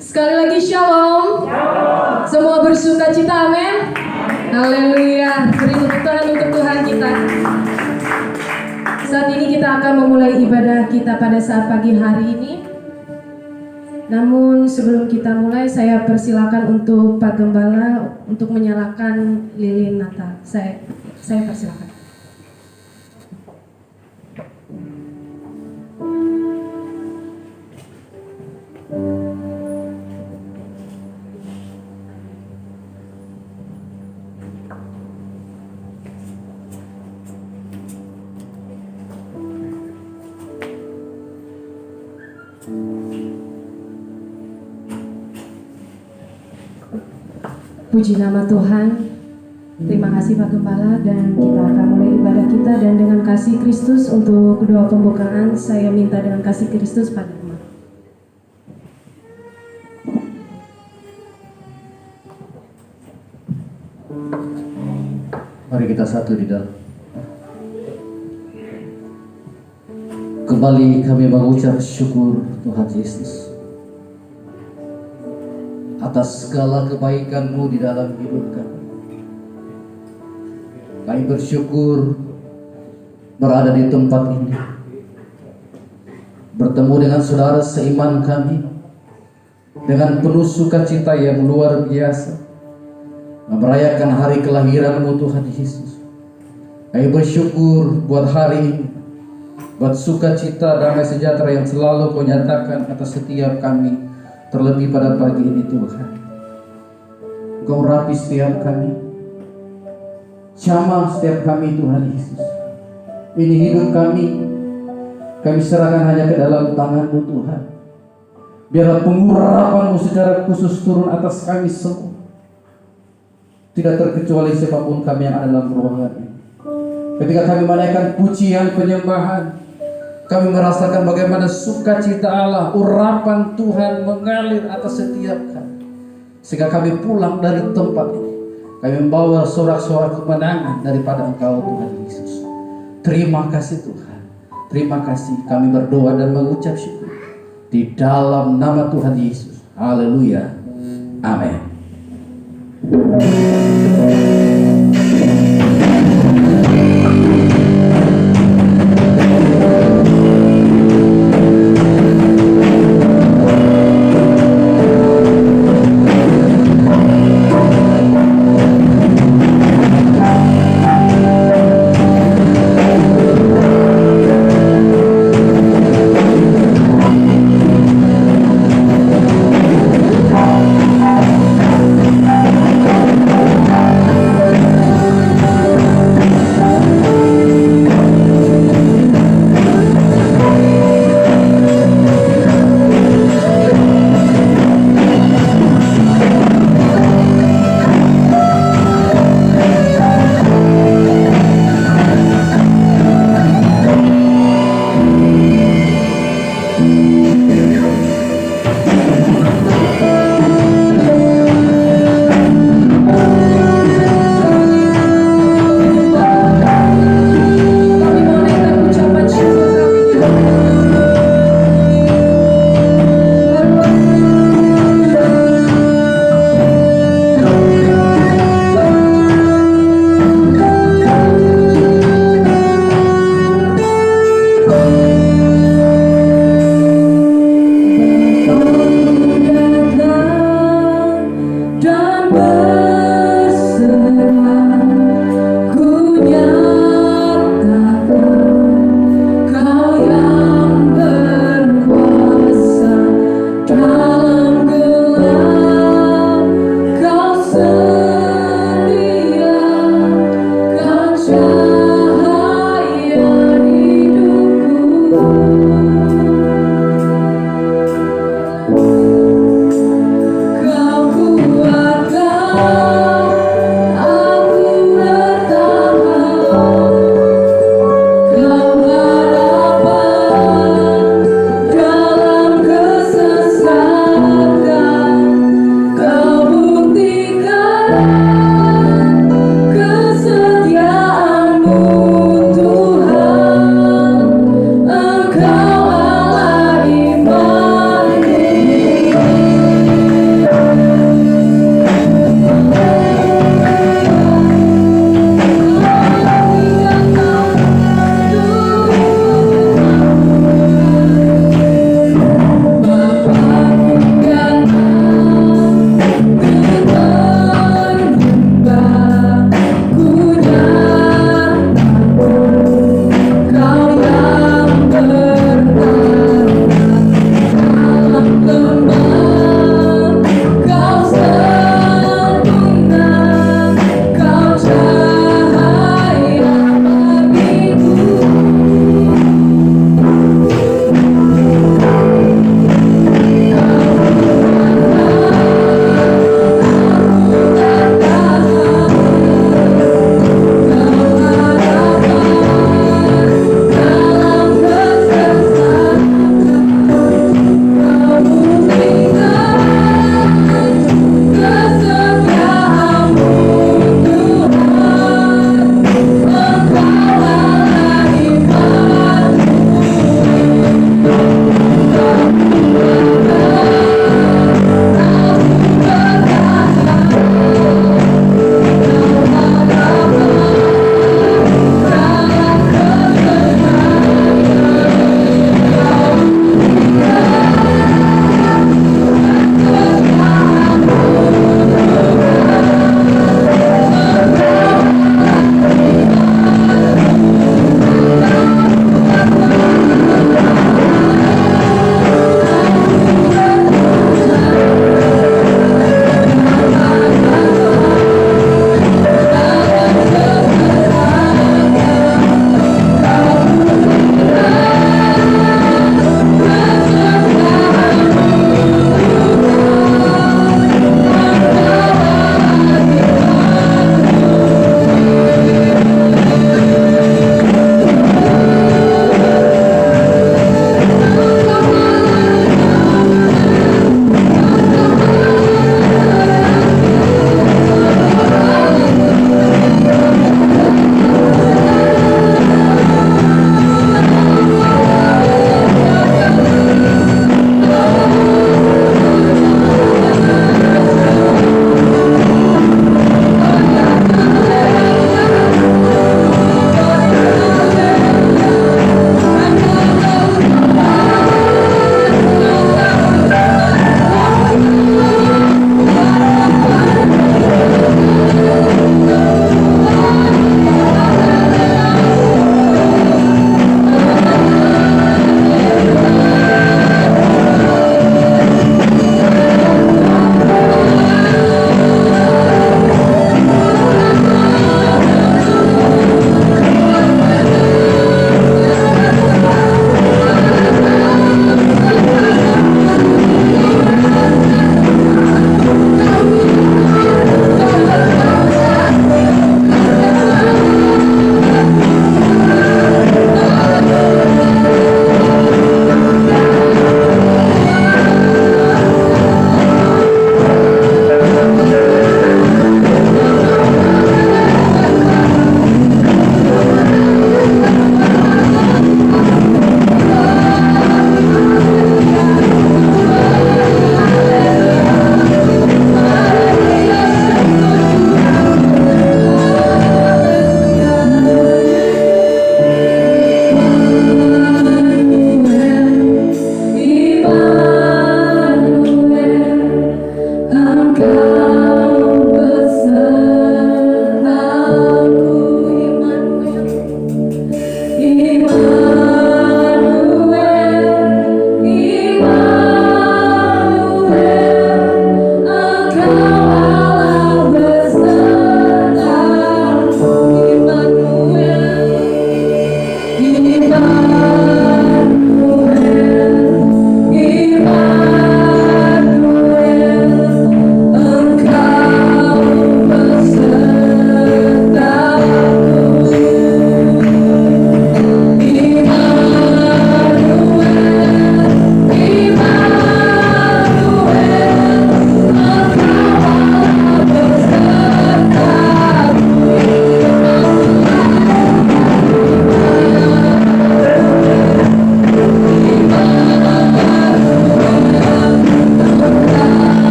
Sekali lagi shalom. Semua bersuka cita, amin. Haleluya. Beri tepuk tangan untuk Tuhan kita. Saat ini kita akan memulai ibadah kita pada saat pagi hari ini. Namun sebelum kita mulai, saya persilakan untuk Pak Gembala untuk menyalakan lilin Natal. Saya persilakan. Puji nama Tuhan. Terima kasih Pak Gembala, dan kita akan mulai ibadah kita, dan dengan kasih Kristus untuk doa pembukaan saya minta dengan kasih Kristus pada Imam. Mari kita satu di dalam. Kembali kami mengucap syukur Tuhan Yesus atas segala kebaikan-Mu di dalam hidup kami. Kami bersyukur berada di tempat ini, bertemu dengan saudara seiman kami dengan penuh sukacita yang luar biasa, merayakan hari kelahiran-Mu Tuhan Yesus. Kami bersyukur buat hari ini, buat sukacita damai sejahtera yang selalu Kau nyatakan atas setiap kami. Terlebih pada pagi ini Tuhan, Engkau rapi setiap kami, jamah setiap kami Tuhan Yesus. Ini hidup kami serahkan hanya ke dalam tangan-Mu Tuhan. Biarlah pengurapan-Mu secara khusus turun atas kami semua, tidak terkecuali siapapun kami yang ada dalam ruangan ini. Ketika kami menaikkan pujian penyembahan, kami merasakan bagaimana sukacita Allah, urapan Tuhan mengalir atas setiap kami. Sehingga kami pulang dari tempat ini, kami membawa sorak-sorak kemenangan daripada Engkau Tuhan Yesus. Terima kasih Tuhan. Terima kasih, kami berdoa dan mengucap syukur di dalam nama Tuhan Yesus. Haleluya. Amin.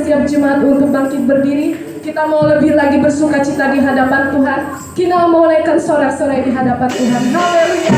setiap jemaat untuk bangkit berdiri. Kita mau lebih lagi bersuka cita di hadapan Tuhan. Kita mau naikkan sorak-sorai di hadapan Tuhan. Haleluya.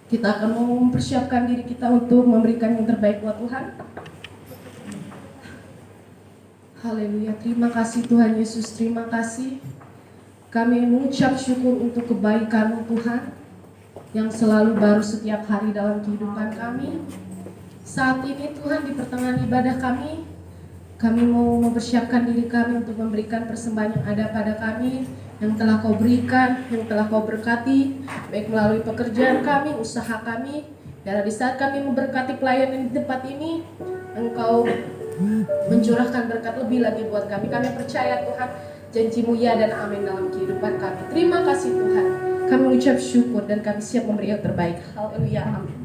Kita akan mempersiapkan diri kita untuk memberikan yang terbaik buat Tuhan. Haleluya, terima kasih Tuhan Yesus, terima kasih. Kami mengucap syukur untuk kebaikan Tuhan yang selalu baru setiap hari dalam kehidupan kami. Saat ini Tuhan, di pertengahan ibadah kami mau mempersiapkan diri kami untuk memberikan persembahan yang ada pada kami, yang telah Kau berikan, yang telah Kau berkati, baik melalui pekerjaan kami, usaha kami. Biarlah di saat kami memberkati pelayanan di tempat ini, Engkau mencurahkan berkat lebih lagi buat kami. Kami percaya Tuhan, janji-Mu ya dan amin dalam kehidupan kami. Terima kasih Tuhan, kami ucap syukur dan kami siap memberi yang terbaik. Haleluya, amin.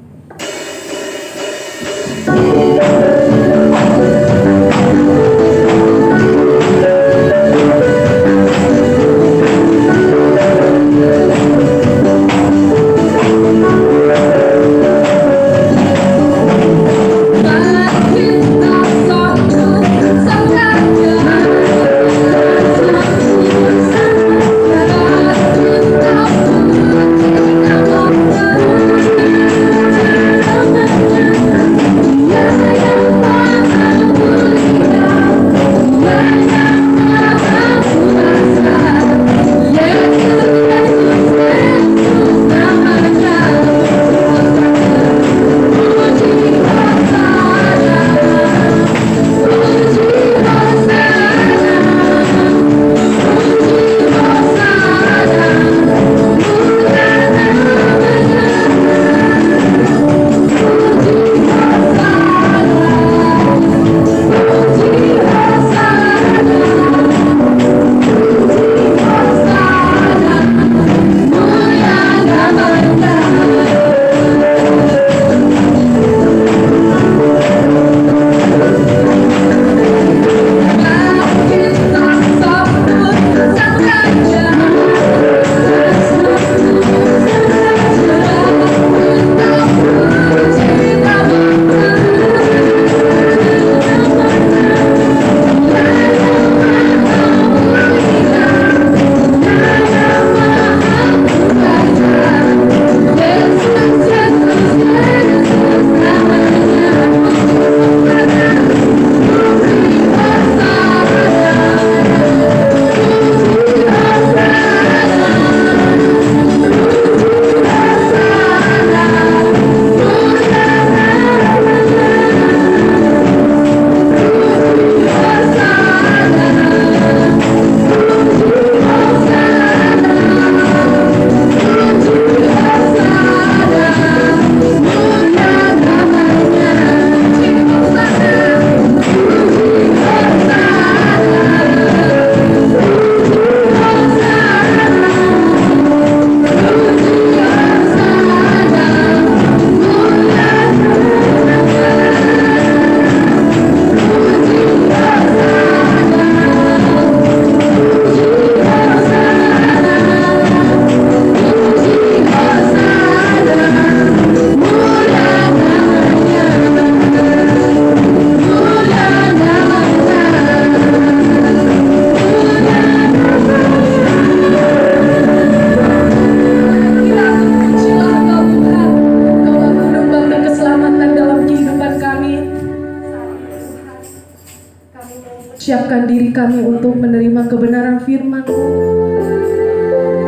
Siapkan diri kami untuk menerima kebenaran firman.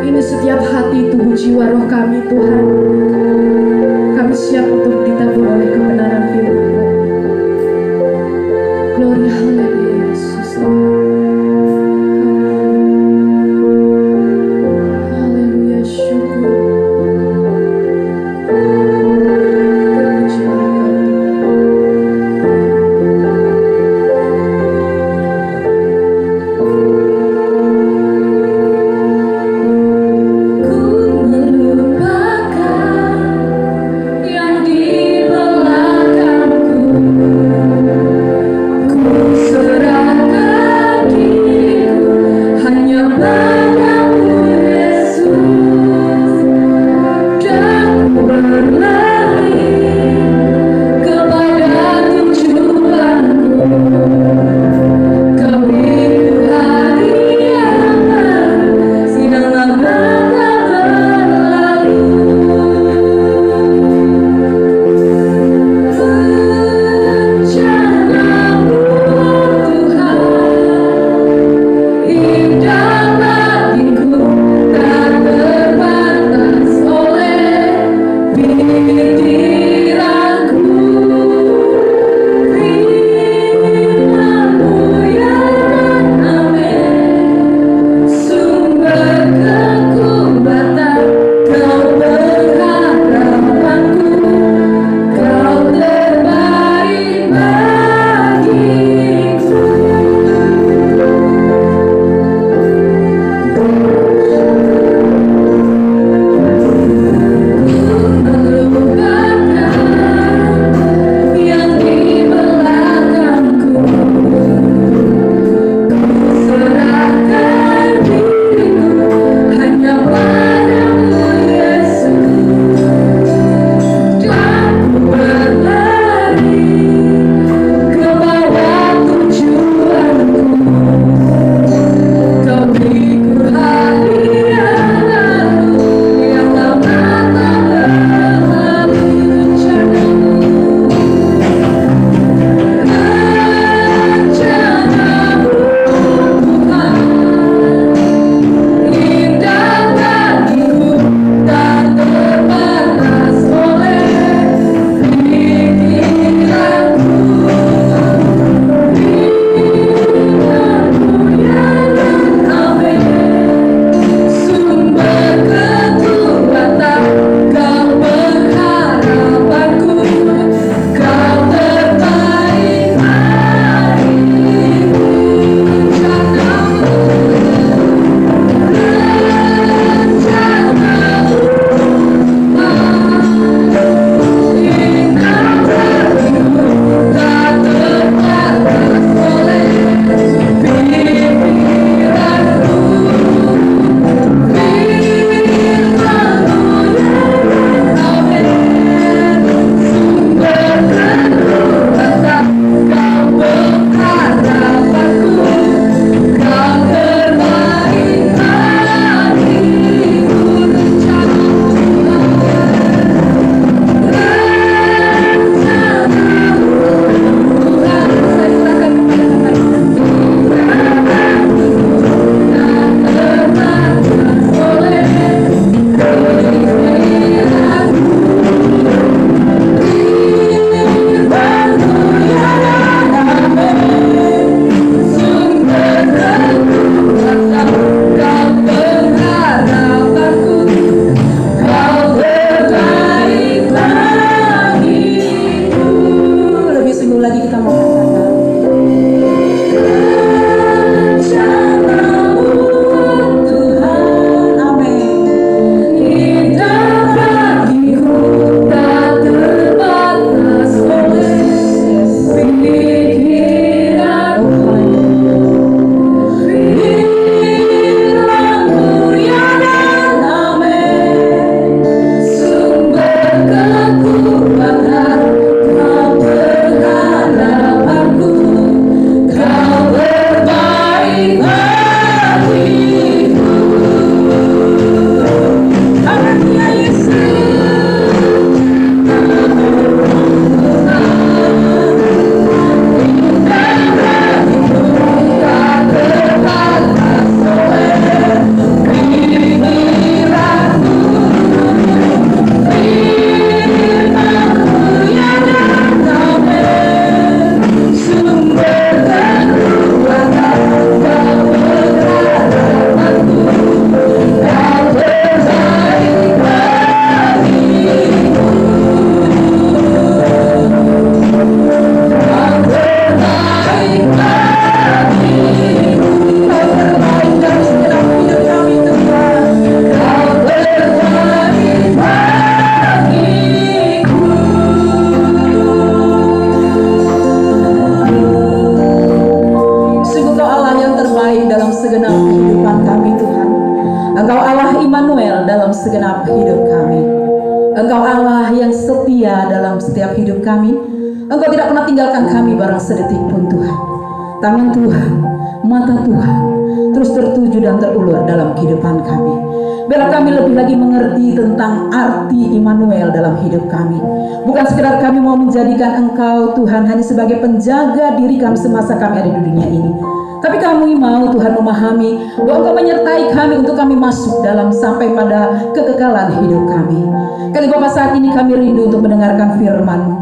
Ini setiap hati, tubuh, jiwa, roh kami Tuhan. Kami siap untuk ditabur oleh kebenaran firman. Glory, haleluya Yesus. Haleluya, syukur. Terpujilah Kau. Ku melupakan segenap hidup kami. Engkau Allah yang setia dalam setiap hidup kami. Engkau tidak pernah tinggalkan kami barang sedetik pun Tuhan. Tangan Tuhan, mata Tuhan terus tertuju dan terulur dalam kehidupan kami. Biarlah kami lebih lagi mengerti tentang arti Immanuel dalam hidup kami. Bukan sekedar kami mau menjadikan Engkau Tuhan hanya sebagai penjaga diri kami semasa kami ada di dunia ini, tapi kami mau Tuhan memahami bahwa Engkau menyertai kami untuk kami masuk dalam sampai pada kekekalan hidup kami. Kali Bapa, saat ini kami rindu untuk mendengarkan firman-Mu.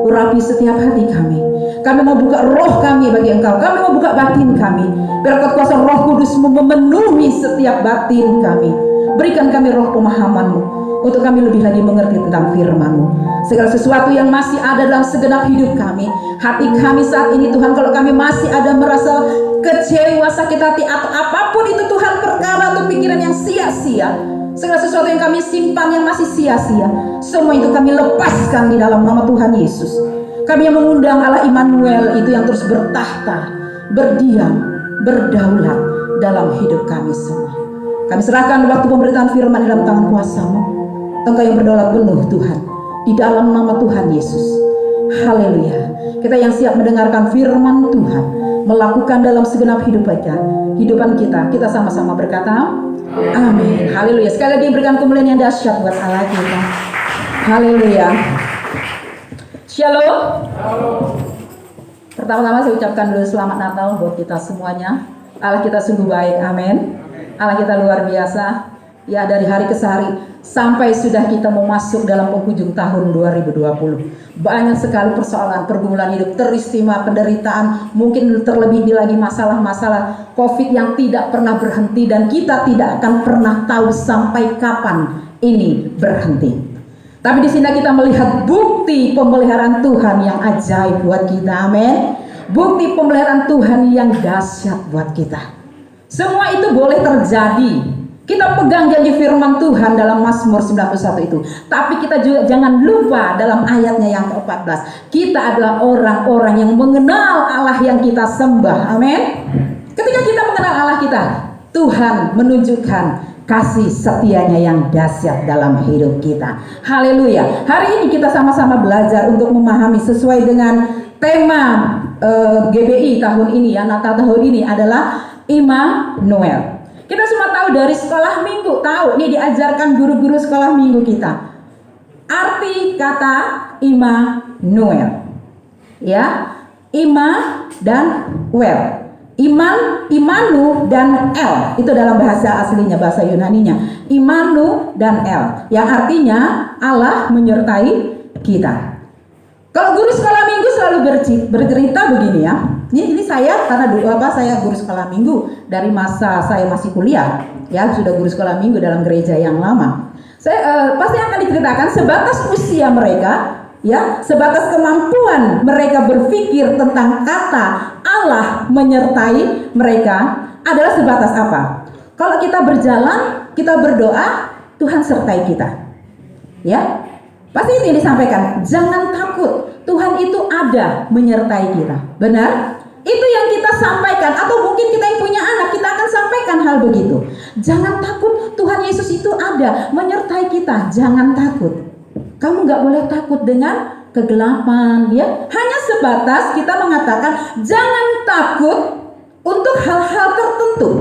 Urapi setiap hati kami. Kami mau buka roh kami bagi Engkau. Kami mau buka batin kami. Biar kuasa Roh Kudus-Mu memenuhi setiap batin kami. Berikan kami roh pemahaman-Mu untuk kami lebih lagi mengerti tentang firman-Mu. Segala sesuatu yang masih ada dalam segenap hidup kami, hati kami saat ini Tuhan, kalau kami masih ada merasa kecewa, sakit hati atau apapun itu Tuhan, perkara atau pikiran yang sia-sia, segala sesuatu yang kami simpan yang masih sia-sia, semua itu kami lepaskan di dalam nama Tuhan Yesus. Kami yang mengundang Allah Immanuel itu yang terus bertahta, berdiam, berdaulat dalam hidup kami semua. Kami serahkan waktu pemberitaan firman dalam tangan kuasa-Mu. Engkau yang berdaulat penuh Tuhan, di dalam nama Tuhan Yesus. Haleluya. Kita yang siap mendengarkan firman Tuhan, melakukan dalam segenap hidupan kita sama-sama berkata amin. Haleluya. Sekali lagi berikan kemuliaan yang dahsyat buat Allah kita. Haleluya. Shalom. Pertama-tama saya ucapkan dulu selamat Natal buat kita semuanya. Allah kita sungguh baik, amin. Allah kita luar biasa. Ya, dari hari ke hari sampai sudah kita mau masuk dalam penghujung tahun 2020. Banyak sekali persoalan, pergumulan hidup, teristimewa, penderitaan, mungkin terlebih lagi masalah-masalah COVID yang tidak pernah berhenti dan kita tidak akan pernah tahu sampai kapan ini berhenti. Tapi di sini kita melihat bukti pemeliharaan Tuhan yang ajaib buat kita, amin. Bukti pemeliharaan Tuhan yang dahsyat buat kita. Semua itu boleh terjadi. Kita pegang janji firman Tuhan dalam Mazmur 91 itu. Tapi kita juga jangan lupa dalam ayatnya yang ke-14. Kita adalah orang-orang yang mengenal Allah yang kita sembah, amin. Ketika kita mengenal Allah kita, Tuhan menunjukkan kasih setianya yang dahsyat dalam hidup kita. Haleluya. Hari ini kita sama-sama belajar untuk memahami sesuai dengan tema GBI tahun ini ya, Natal tahun ini adalah Immanuel. Kita semua tahu dari sekolah minggu, tahu ini diajarkan guru-guru sekolah minggu kita. Arti kata Immanuel. Ya, Ima dan Well. Imanu dan El, itu dalam bahasa aslinya, bahasa Yunaninya. Imanu dan El, yang artinya Allah menyertai kita. Kalau guru sekolah minggu selalu bercerita begini ya. Ini saya karena saya guru sekolah minggu dari masa saya masih kuliah, ya sudah guru sekolah minggu dalam gereja yang lama. Saya pasti akan diceritakan sebatas usia mereka, ya, sebatas kemampuan mereka berpikir tentang kata Allah menyertai mereka adalah sebatas apa? Kalau kita berjalan, kita berdoa, Tuhan sertai kita. Ya. Pasti itu yang disampaikan. Jangan takut, Tuhan itu ada menyertai kita. Benar? Itu yang kita sampaikan. Atau mungkin kita yang punya anak, kita akan sampaikan hal begitu. Jangan takut, Tuhan Yesus itu ada menyertai kita. Jangan takut. Kamu gak boleh takut dengan kegelapan, ya. Hanya sebatas kita mengatakan jangan takut untuk hal-hal tertentu.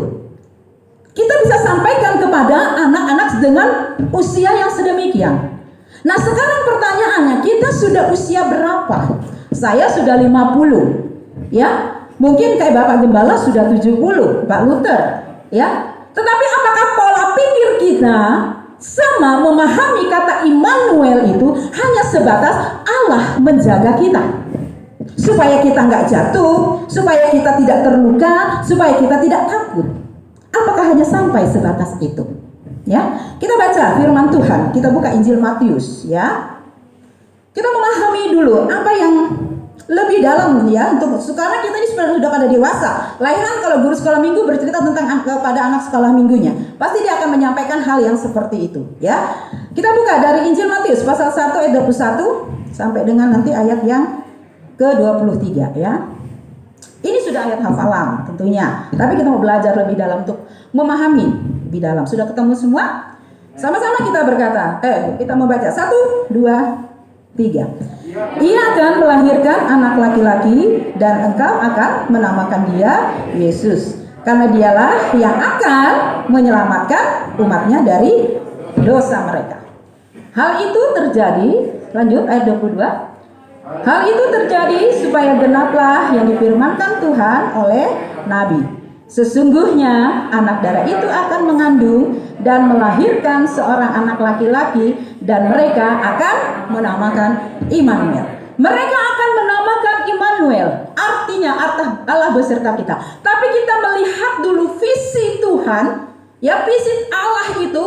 Kita bisa sampaikan kepada anak-anak dengan usia yang sedemikian. Nah, sekarang pertanyaannya, kita sudah usia berapa? Saya sudah 50, ya. Mungkin kayak Bapak Gembala sudah 70, Pak Luther, ya. Tetapi apakah pola pikir kita sama memahami kata Immanuel itu hanya sebatas Allah menjaga kita, supaya kita nggak jatuh, supaya kita tidak terluka, supaya kita tidak takut? Apakah hanya sampai sebatas itu? Ya, kita baca firman Tuhan, kita buka Injil Matius, ya. Kita memahami dulu apa yang lebih dalam, ya. Untuk sekarang kita ini sudah pada dewasa. Lahiran kalau guru sekolah minggu bercerita tentang kepada anak sekolah minggunya, pasti dia akan menyampaikan hal yang seperti itu, ya. Kita buka dari Injil Matius pasal 1 ayat 21 sampai dengan nanti ayat yang ke-23, ya. Ini sudah ayat hafalan tentunya, tapi kita mau belajar lebih dalam untuk memahami lebih dalam. Sudah ketemu semua? Sama-sama kita berkata, kita membaca 1, 2, 3. Ia akan melahirkan anak laki-laki dan engkau akan menamakan dia Yesus. Karena dialah yang akan menyelamatkan umatnya dari dosa mereka. Hal itu terjadi, lanjut ayat 22. Hal itu terjadi supaya genaplah yang difirmankan Tuhan oleh Nabi. Sesungguhnya anak darah itu akan mengandung dan melahirkan seorang anak laki-laki dan mereka akan menamakan Immanuel. Mereka akan menamakan Immanuel, artinya Allah beserta kita. Tapi kita melihat dulu visi Tuhan, ya visi Allah itu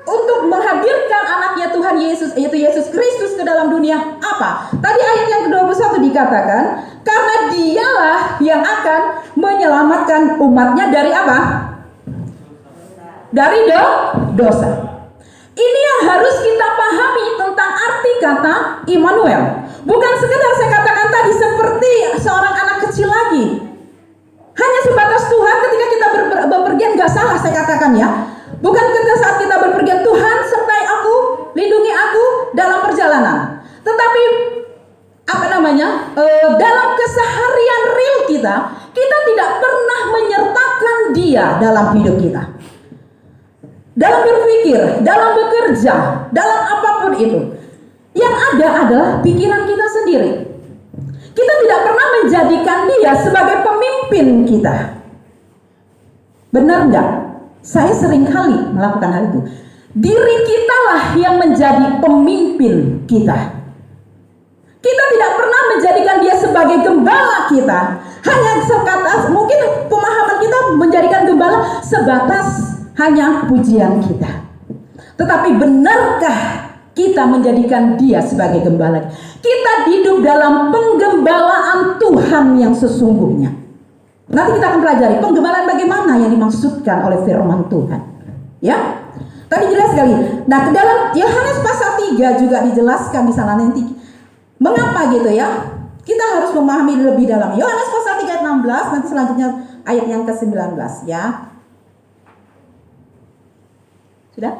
untuk menghadirkan anaknya Tuhan Yesus, yaitu Yesus Kristus ke dalam dunia. Apa? Tadi ayat yang ke-21 dikatakan, karena dialah yang akan menyelamatkan umatnya dari apa? Dari dosa. Ini yang harus kita pahami tentang arti kata Immanuel. Bukan sekedar saya katakan tadi seperti seorang anak kecil lagi. Hanya sebatas Tuhan ketika kita bepergian, gak salah saya katakan ya. Bukan ketika saat kita berpergian, Tuhan sertai aku, lindungi aku dalam perjalanan. Tetapi dalam keseharian real kita tidak pernah menyertakan Dia dalam hidup kita. Dalam berpikir, dalam bekerja, dalam apapun itu. Yang ada adalah pikiran kita sendiri. Kita tidak pernah menjadikan Dia sebagai pemimpin kita. Benar enggak? Saya sering kali melakukan hal itu. Diri kitalah yang menjadi pemimpin kita. Kita tidak pernah menjadikan Dia sebagai gembala kita. Hanya sebatas, mungkin pemahaman kita menjadikan gembala sebatas hanya pujian kita. Tetapi benarkah kita menjadikan Dia sebagai gembala? Kita hidup dalam penggembalaan Tuhan yang sesungguhnya. Nanti kita akan pelajari penggembalaan bagaimana yang dimaksudkan oleh firman Tuhan. Ya, tadi jelas sekali. Nah, ke dalam Yohanes pasal 3 juga dijelaskan di sana nanti. Mengapa gitu ya? Kita harus memahami lebih dalam. Yohanes pasal 3 ayat 16, nanti selanjutnya ayat yang ke-19 ya. Sudah?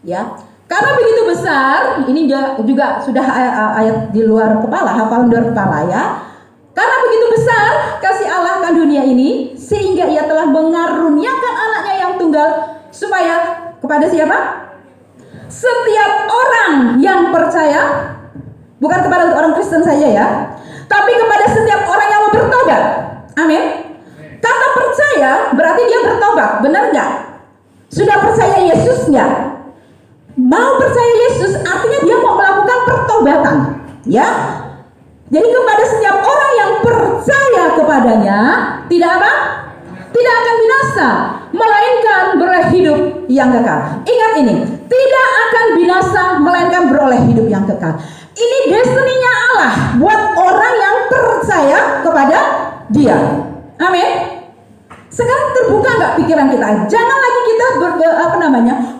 Ya. Karena begitu besar, ini juga sudah ayat di luar kepala, hafalan di luar kepala ya. Karena begitu besar kasih Allah akan dunia ini, sehingga Ia telah mengaruniakan anaknya yang tunggal, supaya kepada siapa? Setiap orang yang percaya, bukan kepada orang Kristen saja ya, tapi kepada setiap orang yang mau bertobat. Amin. Kata percaya berarti dia bertobat, benar nggak? Sudah percaya Yesus nggak? Mau percaya Yesus artinya dia mau melakukan pertobatan, ya. Jadi kepada setiap orang yang percaya kepadanya, tidak apa? Tidak akan binasa, melainkan beroleh hidup yang kekal. Ingat ini, tidak akan binasa, melainkan beroleh hidup yang kekal. Ini destininya Allah buat orang yang percaya kepada Dia. Amin. Sekarang terbuka nggak pikiran kita? Jangan lagi kita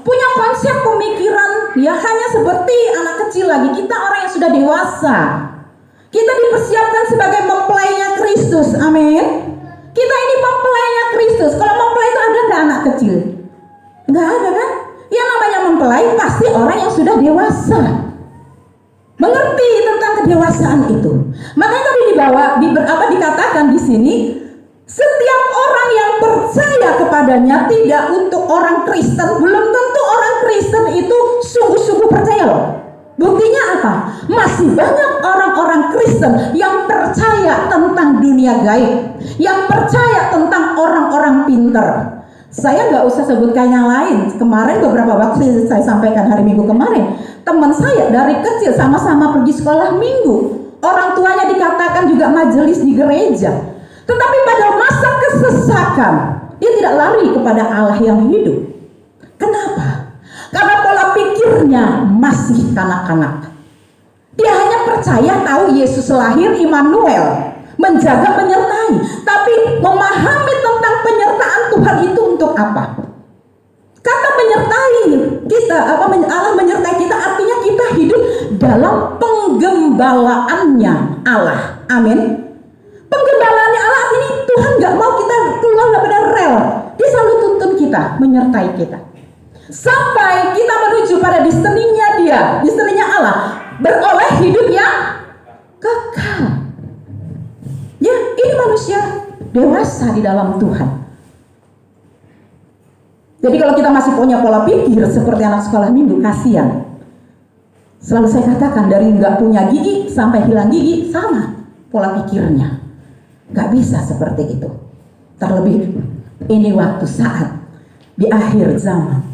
punya konsep pemikiran ya hanya seperti anak kecil lagi. Kita orang yang sudah dewasa. Kita dipersiapkan sebagai mempelainya Kristus. Amin. Kita ini mempelainya Kristus. Kalau mempelai itu ada nggak anak kecil? Nggak ada kan? Yang namanya mempelai pasti orang yang sudah dewasa, mengerti tentang kedewasaan itu. Makanya tadi dikatakan di sini, setiap orang yang percaya kepadanya, tidak untuk orang Kristen. Belum tentu orang Kristen itu sungguh-sungguh percaya loh. Buktinya apa? Masih banyak orang-orang Kristen yang percaya tentang dunia gaib, yang percaya tentang orang-orang pinter. Saya nggak usah sebutkan yang lain. Kemarin beberapa waktu saya sampaikan hari Minggu kemarin, teman saya dari kecil sama-sama pergi sekolah minggu. Orang tuanya dikatakan juga majelis di gereja. Tetapi pada masa kesesakan, dia tidak lari kepada Allah yang hidup. Kenapa? Karena pola pikirnya masih kanak-kanak. Dia hanya percaya tahu Yesus lahir, Immanuel, menjaga, menyertai. Tapi memahami tentang penyertaan Tuhan itu untuk apa? Kata menyertai kita, Allah menyertai kita artinya kita hidup dalam penggembalaannya Allah. Amin. Penggembalaannya Allah ini Tuhan gak mau kita keluar daripada rel. Dia selalu tuntun kita, menyertai kita. Sampai kita menuju pada destiningnya dia, destiningnya Allah, beroleh hidup yang kekal. Ya, ini manusia dewasa di dalam Tuhan. Jadi kalau kita masih punya pola pikir seperti anak sekolah minggu, kasihan. Selalu saya katakan, dari nggak punya gigi sampai hilang gigi sama pola pikirnya. Nggak bisa seperti itu. Terlebih ini waktu saat di akhir zaman,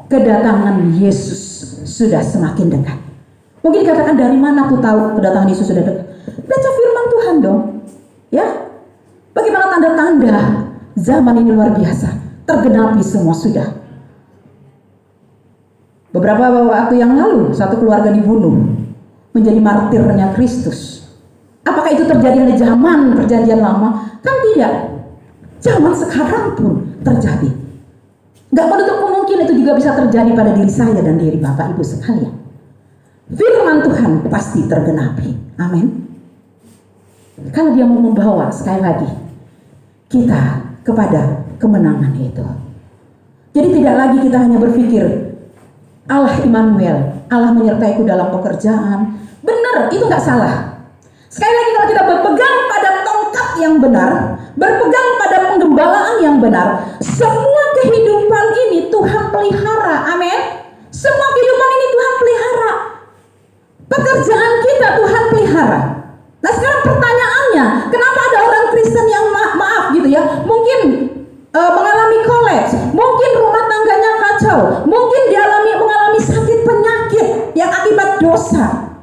kedatangan Yesus sudah semakin dekat. Mungkin dikatakan, dari mana aku tahu kedatangan Yesus sudah dekat? Baca firman Tuhan dong. Ya, bagaimana tanda-tanda zaman ini luar biasa, tergenapi semua sudah. Beberapa waktu yang lalu, satu keluarga dibunuh menjadi martirnya Kristus. Apakah itu terjadi di zaman perjanjian lama? Kan tidak. Zaman sekarang pun terjadi. Gak menutup kemungkinan itu juga bisa terjadi pada diri saya dan diri Bapak Ibu sekalian. Firman Tuhan pasti tergenapi. Amin. Kalau dia mau membawa, sekali lagi, kita kepada kemenangan itu. Jadi tidak lagi kita hanya berpikir, Allah Immanuel, Allah menyertaiku dalam pekerjaan. Benar, itu gak salah. Sekali lagi, kalau kita berpegang pada tongkat yang benar, berpegang pada penggembalaan yang benar, semua kehidupan ini Tuhan pelihara. Amin. Semua kehidupan ini Tuhan pelihara. Pekerjaan kita Tuhan pelihara. Nah, sekarang pertanyaannya, kenapa ada orang Kristen yang maaf gitu ya, mungkin mengalami kolaps, mungkin rumah tangganya kacau, mungkin mengalami sakit penyakit yang akibat dosa.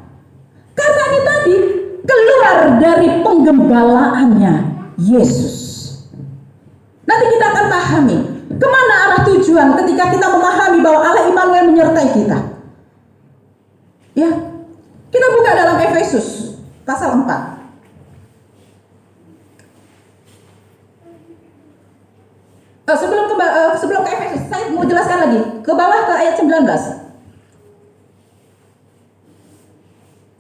Karena ini tadi keluar dari penggembalaannya Yesus. Nanti kita akan pahami kemana arah tujuan ketika kita memahami bahwa Allah Immanuel menyertai kita. Ya, kita buka dalam Efesus pasal 4. Sebelum ke Efesus, saya mau jelaskan lagi ke bawah ke ayat 19.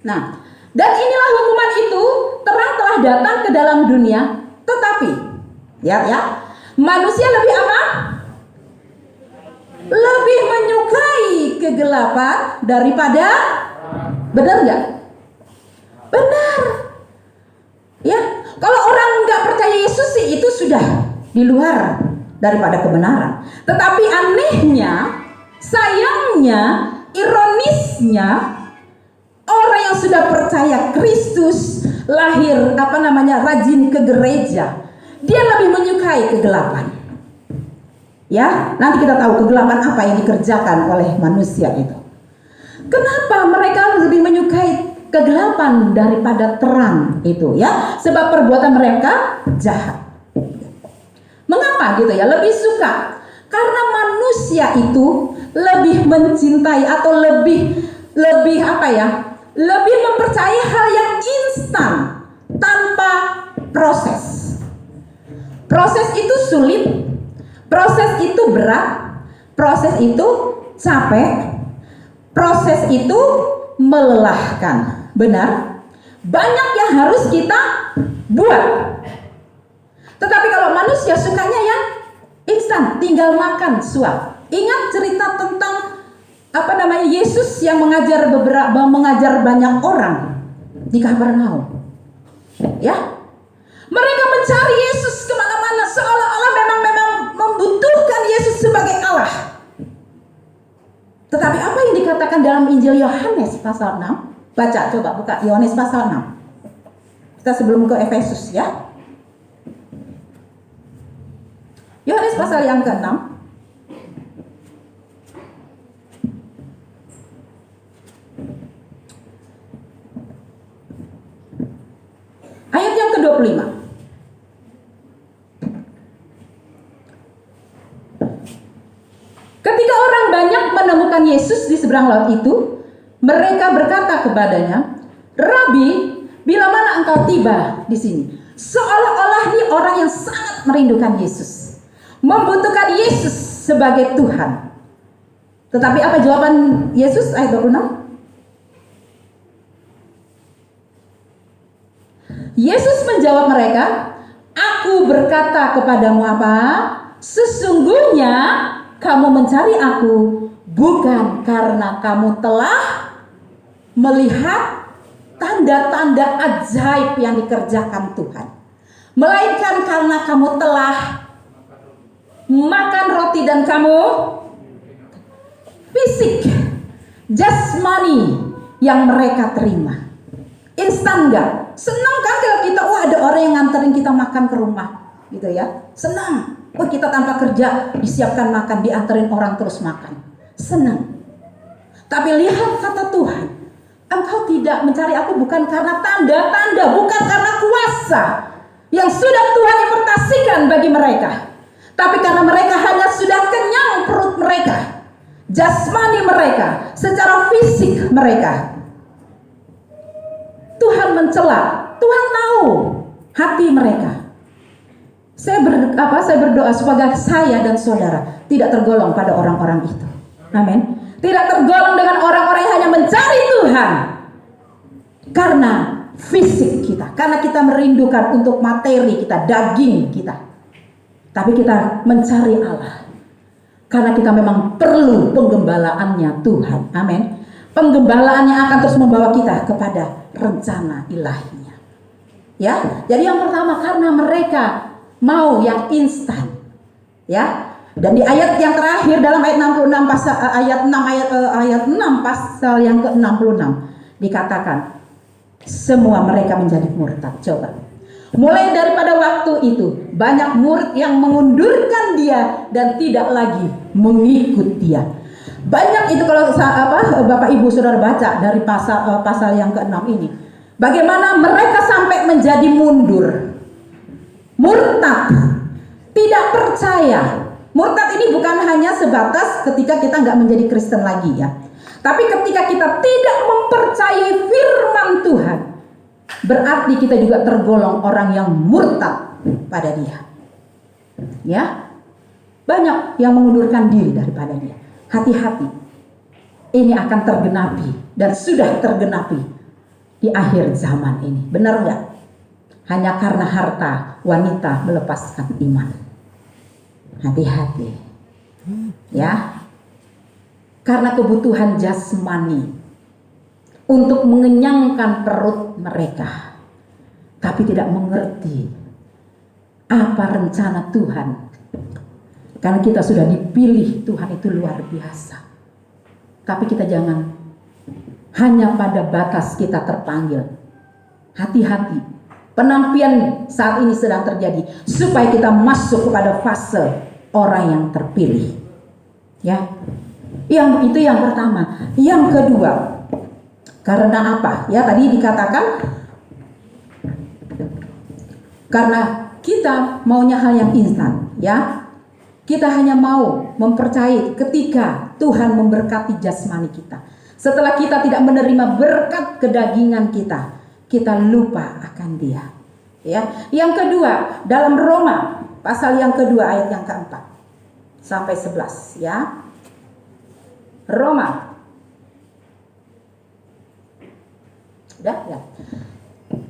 Nah, dan inilah hukuman itu, terang telah datang ke dalam dunia, tetapi manusia lebih apa? Lebih menyukai kegelapan daripada, benar nggak? Benar. Ya, kalau orang nggak percaya Yesus sih itu sudah di luar daripada kebenaran. Tetapi anehnya, sayangnya, ironisnya, orang yang sudah percaya Kristus, lahir rajin ke gereja, dia lebih menyukai kegelapan. Ya, nanti kita tahu kegelapan apa yang dikerjakan oleh manusia itu. Kenapa mereka lebih menyukai kegelapan daripada terang itu ya? Sebab perbuatan mereka jahat. Mengapa gitu ya? Lebih suka. Karena manusia itu lebih mencintai atau lebih lebih mempercayai hal yang instan tanpa proses. Proses itu sulit, proses itu berat, proses itu capek, proses itu melelahkan. Benar? Banyak yang harus kita buat. Tetapi kalau manusia sukanya yang instan, tinggal makan suap. Ingat cerita tentang Yesus yang mengajar banyak orang di Kapernaum. Ya, mereka mencari Yesus kemana-mana, seolah-olah memang membutuhkan Yesus sebagai Allah. Tetapi apa yang dikatakan dalam Injil Yohanes pasal 6? Baca, coba buka Yohanes pasal 6. Kita sebelum ke Efesus ya. Yohanes pasal yang ke-6. Ayat yang ke-25. Ketika orang banyak menemukan Yesus di seberang laut itu, mereka berkata kepadanya, "Rabi, bila mana engkau tiba di sini?" Seolah-olah ini orang yang sangat merindukan Yesus, membutuhkan Yesus sebagai Tuhan. Tetapi apa jawaban Yesus ayat 26? Yesus menjawab mereka, "Aku berkata kepadamu apa? Sesungguhnya kamu mencari aku bukan karena kamu telah melihat tanda-tanda ajaib yang dikerjakan Tuhan, melainkan karena kamu telah makan roti dan kamu fisik, jasmani yang mereka terima. Instan gak? Senang kan kalau kita, ada orang yang nganterin kita makan ke rumah gitu ya, senang. Kita tanpa kerja disiapkan makan, dianterin orang terus makan, senang. Tapi lihat kata Tuhan, engkau tidak mencari aku bukan karena tanda-tanda, bukan karena kuasa yang sudah Tuhan impartasikan bagi mereka, tapi karena mereka hanya sudah kenyang perut mereka, jasmani mereka, secara fisik mereka. Tuhan mencela, Tuhan tahu hati mereka. Saya berdoa supaya saya dan saudara tidak tergolong pada orang-orang itu. Amin. Tidak tergolong dengan orang-orang yang hanya mencari Tuhan karena fisik kita, karena kita merindukan untuk materi kita, daging kita. Tapi kita mencari Allah karena kita memang perlu penggembalaannya Tuhan. Amin. Penggembalaan yang akan terus membawa kita kepada rencana ilahinya. Ya, jadi yang pertama karena mereka mau yang instan. Ya. Dan di ayat yang terakhir dalam ayat 66 pasal ayat 6 pasal yang ke-66 dikatakan semua mereka menjadi murtad. Coba. Mulai daripada waktu itu banyak murid yang mengundurkan dia dan tidak lagi mengikut dia. Banyak itu kalau Bapak Ibu Saudara baca dari pasal yang ke-6 ini. Bagaimana mereka sampai menjadi mundur. Murtad. Tidak percaya. Murtad ini bukan hanya sebatas ketika kita nggak menjadi Kristen lagi ya. Tapi ketika kita tidak mempercayai firman Tuhan, berarti kita juga tergolong orang yang murtad pada dia. Ya. Banyak yang mengundurkan diri daripada dia. Hati-hati, ini akan tergenapi dan sudah tergenapi di akhir zaman ini. Benar nggak? Hanya karena harta wanita melepaskan iman. Hati-hati, ya. Karena kebutuhan jasmani untuk mengenyangkan perut mereka, tapi tidak mengerti apa rencana Tuhan. Karena kita sudah dipilih, Tuhan itu luar biasa. Tapi kita jangan hanya pada batas kita terpanggil. Hati-hati. Penampian saat ini sedang terjadi supaya kita masuk kepada fase orang yang terpilih. Ya. Itu yang pertama. Yang kedua, karena apa? Ya, tadi dikatakan karena kita maunya hal yang instan, ya. Kita hanya mau mempercayai ketika Tuhan memberkati jasmani kita. Setelah kita tidak menerima berkat kedagingan kita, kita lupa akan Dia. Ya. Yang kedua, dalam Roma pasal yang kedua ayat yang keempat sampai 11, ya. Roma. Udah, ya.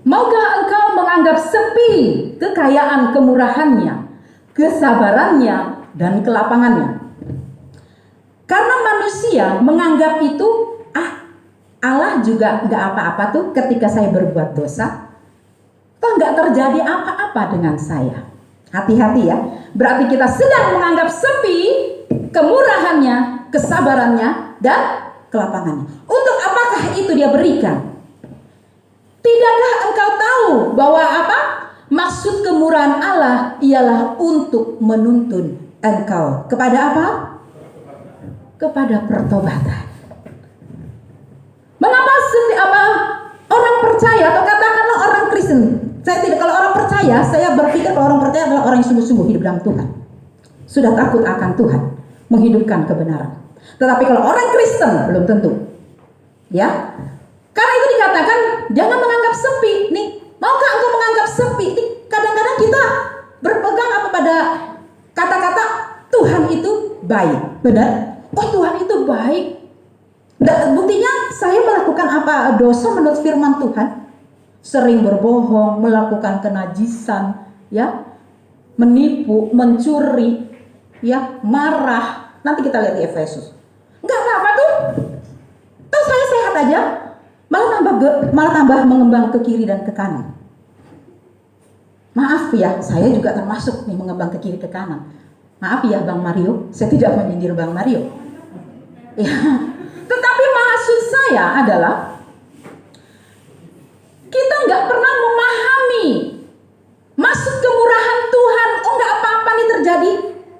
Maukah engkau menganggap sepi kekayaan kemurahannya, kesabarannya, dan kelapangannya? Karena manusia menganggap itu, Allah juga nggak apa-apa tuh ketika saya berbuat dosa, toh nggak terjadi apa-apa dengan saya. Hati-hati ya, berarti kita sedang menganggap sepi kemurahannya, kesabarannya, dan kelapangannya. Untuk apakah itu Dia berikan? Tidakkah engkau tahu bahwa maksud kemurahan Allah ialah untuk menuntun engkau kepada apa? Kepada pertobatan. Mengapa orang percaya atau katakanlah orang Kristen? Kalau orang percaya, saya berpikir kalau orang percaya adalah orang yang sungguh-sungguh hidup dalam Tuhan. Sudah takut akan Tuhan, menghidupkan kebenaran. Tetapi kalau orang Kristen belum tentu. Ya. Karena itu dikatakan jangan menganggap sepi. Nih, maukah engkau menganggap sepi? Nih, kadang-kadang kita berpegang pada kata-kata Tuhan itu baik. Benar? Oh, Tuhan itu baik. Buktinya saya melakukan dosa menurut firman Tuhan. Sering berbohong, melakukan kenajisan, ya, menipu, mencuri, ya, marah, Nanti kita lihat di Efesus. Nggak apa-apa tuh. Toh saya sehat aja. Malah tambah mengembang ke kiri dan ke kanan. Maaf ya, saya juga termasuk nih mengembang ke kiri ke kanan. Maaf ya Bang Mario, saya tidak menyindir Bang Mario. Ya, tetapi maksud saya adalah kita nggak pernah memahami maksud kemurahan Tuhan. Oh nggak apa-apa nih terjadi.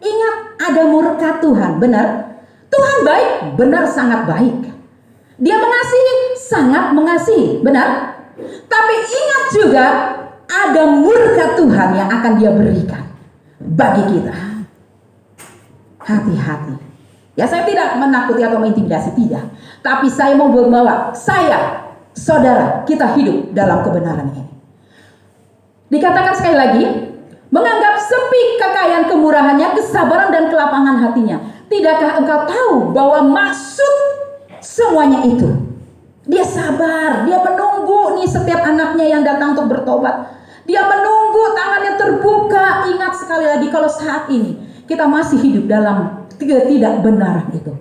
Ingat ada murka Tuhan, benar? Tuhan baik, benar sangat baik. Dia mengasihi, sangat mengasihi, benar? Tapi ingat juga ada murka Tuhan yang akan Dia berikan bagi kita. Hati-hati. Ya saya tidak menakuti atau mengintimidasi, tidak. Tapi saya mau membawa saya, saudara, kita hidup dalam kebenaran ini. Dikatakan sekali lagi, menganggap sepi kekayaan kemurahannya, kesabaran dan kelapangan hatinya. Tidakkah engkau tahu bahwa maksud semuanya itu? Dia sabar, dia menunggu nih setiap anaknya yang datang untuk bertobat. Dia menunggu, tangannya terbuka. Ingat sekali lagi kalau saat ini kita masih hidup dalam ketidakbenaran itu.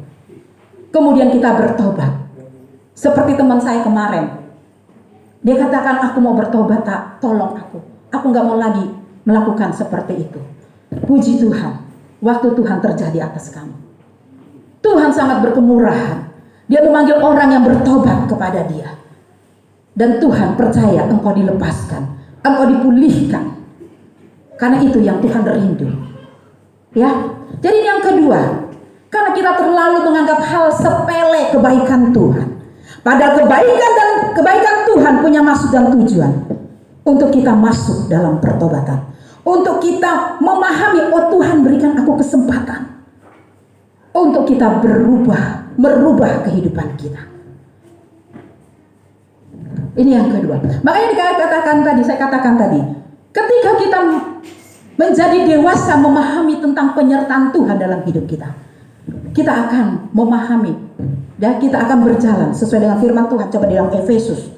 Kemudian kita bertobat. Seperti teman saya kemarin. Dia katakan, aku mau bertobat, tak, tolong aku. Aku gak mau lagi melakukan seperti itu. Puji Tuhan, waktu Tuhan terjadi atas kamu. Tuhan sangat berkemurahan. Dia memanggil orang yang bertobat kepada Dia. Dan Tuhan percaya engkau dilepaskan, engkau dipulihkan. Karena itu yang Tuhan rindu. Ya, jadi yang kedua, karena kita terlalu menganggap hal sepele kebaikan Tuhan. Padahal kebaikan Tuhan punya maksud dan tujuan untuk kita masuk dalam pertobatan, untuk kita memahami, oh Tuhan berikan aku kesempatan untuk kita merubah kehidupan kita. Ini yang kedua. Makanya saya katakan tadi, ketika kita menjadi dewasa memahami tentang penyertaan Tuhan dalam hidup kita, kita akan memahami dan kita akan berjalan sesuai dengan firman Tuhan. Coba di dalam Efesus.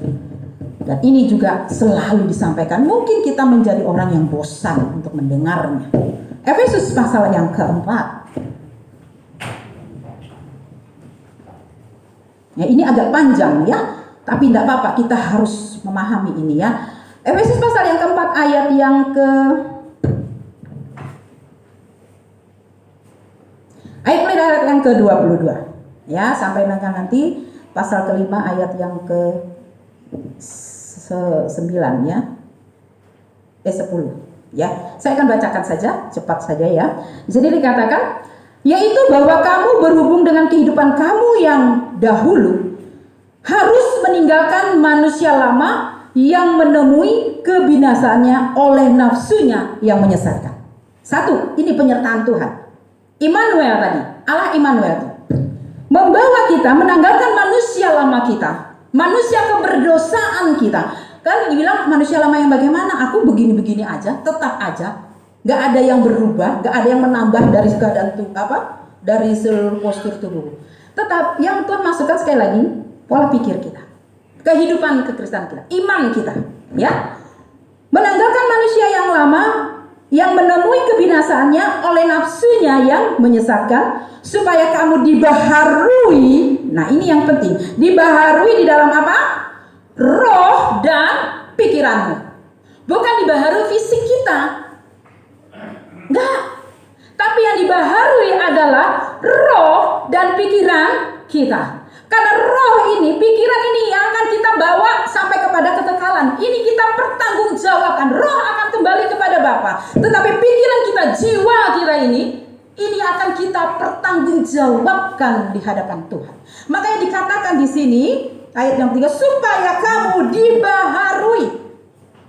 Dan ini juga selalu disampaikan. Mungkin kita menjadi orang yang bosan untuk mendengarnya. Efesus pasal yang keempat. Ya, ini agak panjang ya, tapi tidak apa-apa, kita harus memahami ini ya. Efesus pasal yang keempat ayat yang ayat yang ke-22 ya, sampai nanti pasal kelima ayat yang ke-9 ya. 10 ya. Saya akan bacakan saja, cepat saja ya. Jadi dikatakan, yaitu bahwa kamu berhubung dengan kehidupan kamu yang dahulu harus meninggalkan manusia lama yang menemui kebinasaannya oleh nafsunya yang menyesatkan. Satu, ini penyertaan Tuhan. Immanuel tadi, Allah Immanuel itu membawa kita menanggalkan manusia lama kita, manusia keberdosaan kita. Kan dibilang manusia lama yang bagaimana? Aku begini-begini aja, tetap aja. Gak ada yang berubah, gak ada yang menambah dari keadaan dari seluruh postur tubuh. Tetap yang Tuhan masukkan sekali lagi pola pikir kita, kehidupan kekristenan kita, iman kita, ya. Menanggalkan manusia yang lama yang menemui kebinasaannya oleh nafsunya yang menyesatkan, supaya kamu dibaharui. Nah ini yang penting, dibaharui di dalam apa? Roh dan pikiranmu. Bukan dibaharui fisik kita, enggak. Tapi yang dibaharui adalah roh dan pikiran kita. Karena roh ini, pikiran ini yang akan kita bawa sampai kepada kekekalan. Ini kita pertanggungjawabkan. Roh akan kembali kepada Bapa. Tetapi pikiran kita, jiwa kita ini akan kita pertanggungjawabkan di hadapan Tuhan. Makanya dikatakan di sini ayat yang 3, supaya kamu dibaharui.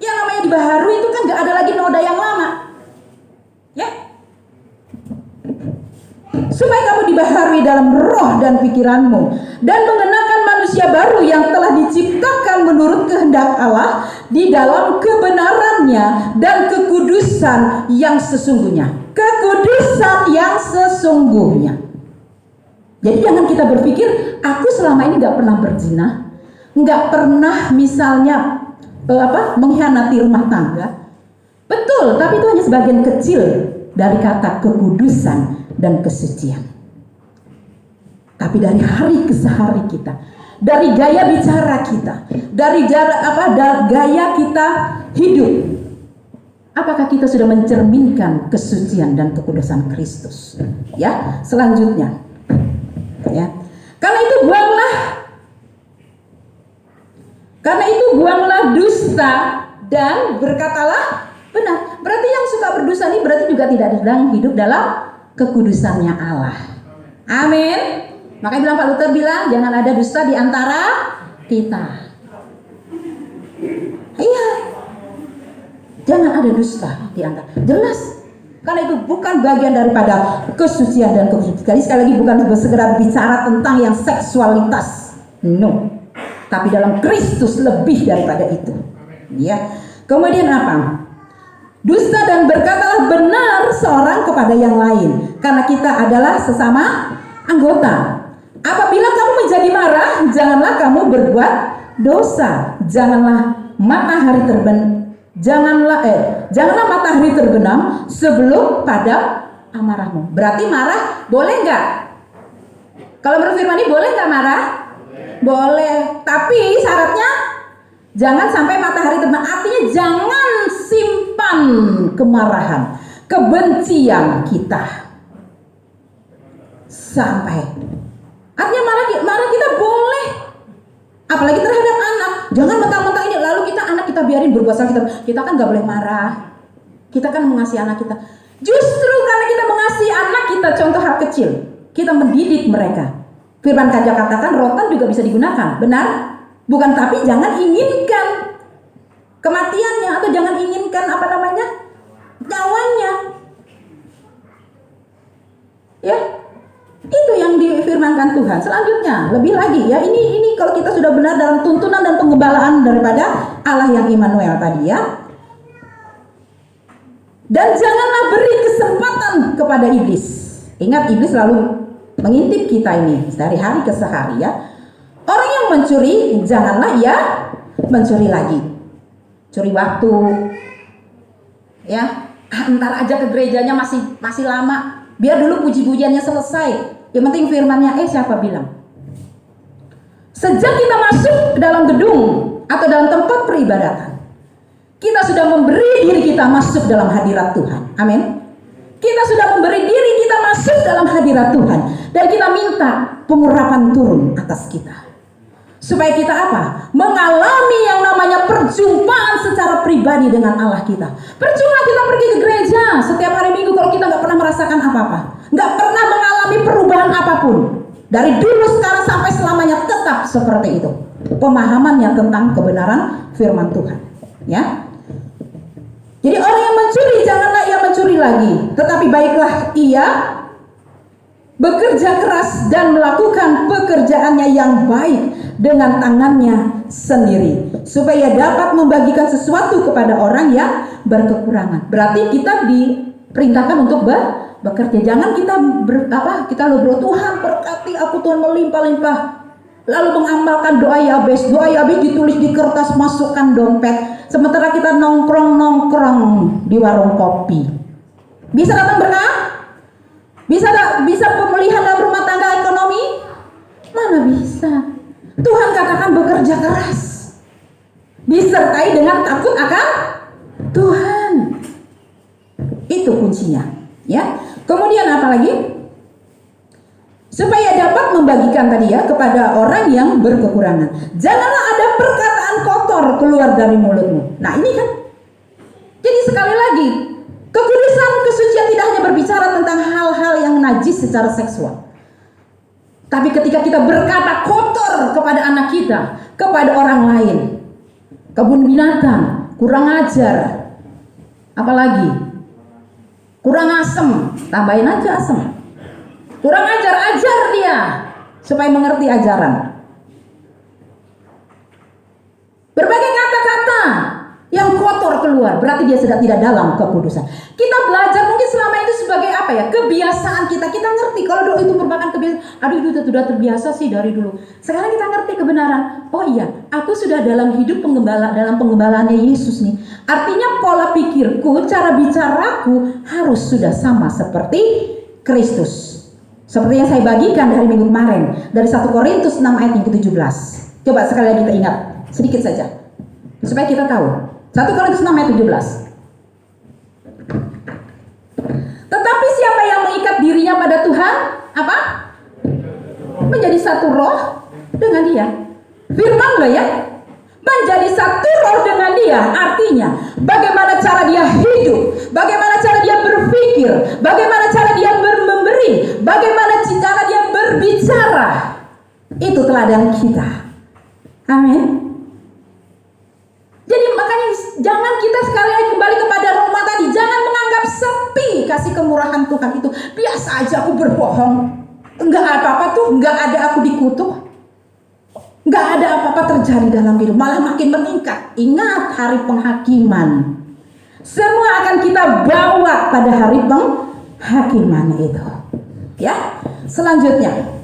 Yang namanya dibaharui itu kan gak ada lagi noda yang lama. Ya. Supaya kamu dibaharui dalam roh dan pikiranmu, dan mengenakan manusia baru yang telah diciptakan menurut kehendak Allah di dalam kebenarannya dan kekudusan yang sesungguhnya. Kekudusan yang sesungguhnya. Jadi jangan kita berpikir, aku selama ini gak pernah berzina, gak pernah misalnya mengkhianati rumah tangga. Betul, tapi itu hanya sebagian kecil dari kata kekudusan dan kesucian. tapi dari hari ke hari kita, dari gaya bicara kita, dari gaya kita hidup. Apakah kita sudah mencerminkan kesucian dan kekudusan Kristus? Ya, selanjutnya. Ya. Karena itu buanglah dusta dan berkatalah benar. Berarti yang suka berdosa ini berarti juga tidak sedang hidup dalam kekudusannya Allah. Amin. Makanya bilang Pak Luther bilang jangan ada dusta di antara kita. Iya. Jangan ada dusta di antara. Jelas. Karena itu bukan bagian daripada kesucian dan kekudusan. Sekali lagi bukan sekedar bicara tentang yang seksualitas. No. Tapi dalam Kristus lebih daripada itu. Ya. Kemudian apa? Dusta dan berkatalah benar seorang kepada yang lain, karena kita adalah sesama anggota. Apabila kamu menjadi marah, janganlah kamu berbuat dosa. Janganlah matahari terbenam sebelum padam amarahmu. Berarti marah boleh nggak? Kalau menurut firman ini boleh nggak marah? Boleh. Tapi syaratnya jangan sampai matahari terbenam. Artinya jangan simpan kemarahan, kebencian kita sampai. Artinya marah kita boleh, apalagi terhadap anak. Jangan mentang-mentang ini lalu anak kita biarin berbuat salah. Kita kan nggak boleh marah. Kita kan mengasihi anak kita. Justru karena kita mengasihi anak kita, contoh hal kecil, kita mendidik mereka. Firman Kaja katakan rotan juga bisa digunakan, benar? Bukan, tapi jangan inginkan kematiannya atau jangan inginkan nyawanya. Ya. Itu yang difirmankan Tuhan. Selanjutnya, lebih lagi ya, ini kalau kita sudah benar dalam tuntunan dan penggembalaan daripada Allah yang Immanuel tadi ya. Dan janganlah beri kesempatan kepada iblis. Ingat, iblis selalu mengintip kita ini dari hari ke hari ya. Orang yang mencuri, janganlah ia mencuri lagi. Curi waktu. Ya, ntar aja ke gerejanya masih lama. Biar dulu puji-pujiannya selesai. Yang penting firmannya, siapa bilang? Sejak kita masuk ke dalam gedung atau dalam tempat peribadatan, kita sudah memberi diri kita masuk dalam hadirat Tuhan. Amin. Kita sudah memberi diri kita masuk dalam hadirat Tuhan. Dan kita minta pengurapan turun atas kita. Supaya kita apa? Mengalami yang namanya perjumpaan secara pribadi dengan Allah kita. Percuma kita pergi ke gereja setiap hari Minggu kalau kita nggak pernah merasakan apa-apa, nggak pernah mengalami perubahan apapun. Dari dulu sekarang sampai selamanya tetap seperti itu. Pemahamannya tentang kebenaran firman Tuhan. Ya. Jadi orang yang mencuri janganlah ia mencuri lagi, tetapi baiklah ia bekerja keras dan melakukan pekerjaannya yang baik dengan tangannya sendiri, supaya dapat membagikan sesuatu kepada orang yang berkekurangan. Berarti kita diperintahkan untuk bekerja. Jangan kita kita berdoa, Tuhan berkati aku, Tuhan melimpah-limpah, lalu mengamalkan doa Yabes ditulis di kertas, masukkan dompet, sementara kita nongkrong di warung kopi. Bisa datang berkah? Bisa pemulihan dalam rumah tangga ekonomi? Mana bisa? Tuhan katakan bekerja keras, disertai dengan takut akan Tuhan. Itu kuncinya, ya. Kemudian apa lagi? Supaya dapat membagikan tadi ya kepada orang yang berkekurangan. Janganlah ada perkataan kotor keluar dari mulutmu. Nah ini kan. Jadi sekali lagi, kekudusan kesucian tidak hanya berbicara tentang hal-hal yang najis secara seksual. Tapi ketika kita berkata kotor kepada anak kita, kepada orang lain, kebun binatang, kurang ajar, apalagi kurang asem, tambahin aja asem. Kurang ajar dia supaya mengerti ajaran. Berbagai kata-kata yang kotor keluar, berarti dia sudah tidak dalam kekudusan. Kita belajar mungkin selama itu sebagai kebiasaan kita. Kita ngerti kalau doa itu merupakan kebiasaan. Aduh itu sudah terbiasa sih dari dulu. Sekarang kita ngerti kebenaran. Oh iya, aku sudah dalam hidup dalam penggembalaannya Yesus nih. Artinya pola pikirku, cara bicaraku harus sudah sama seperti Kristus. Seperti yang saya bagikan hari Minggu kemarin dari 1 Korintus 6 ayat yang ke-17. Coba sekali lagi kita ingat sedikit saja supaya kita tahu. 1 Korintus 6 ayat 17. Tetapi siapa yang mengikat dirinya pada Tuhan, apa? Menjadi satu roh dengan Dia. Firman loh ya. Menjadi satu roh dengan Dia, artinya bagaimana cara dia hidup, bagaimana cara dia berpikir, bagaimana cara dia memberi, bagaimana cara dia berbicara. Itu teladan kita. Amin. Jadi makanya jangan kita sekali lagi kembali kepada Roma tadi, jangan menganggap sepi kasih kemurahan Tuhan itu. Biasa aja aku berbohong, enggak apa-apa tuh, enggak ada aku dikutuk. Nggak ada apa-apa terjadi dalam hidup, malah makin meningkat. Ingat hari penghakiman. Semua akan kita bawa pada hari penghakiman itu. Ya, selanjutnya.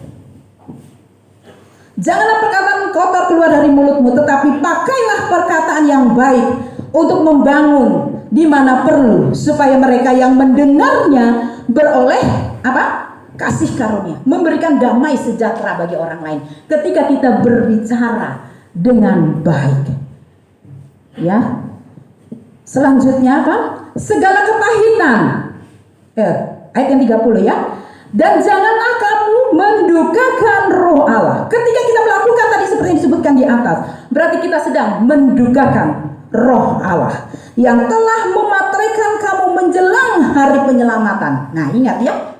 Janganlah perkataan kotor keluar dari mulutmu, tetapi pakailah perkataan yang baik untuk membangun di mana perlu, supaya mereka yang mendengarnya beroleh apa? Kasih karunia, memberikan damai sejahtera bagi orang lain ketika kita berbicara dengan baik. Ya. Selanjutnya apa? Segala kepahitan. Ayat yang 30 ya. Dan janganlah kamu mendukakan roh Allah. Ketika kita melakukan tadi seperti yang disebutkan di atas, berarti kita sedang mendukakan roh Allah yang telah memateraikan kamu menjelang hari penyelamatan. Nah, ingat ya.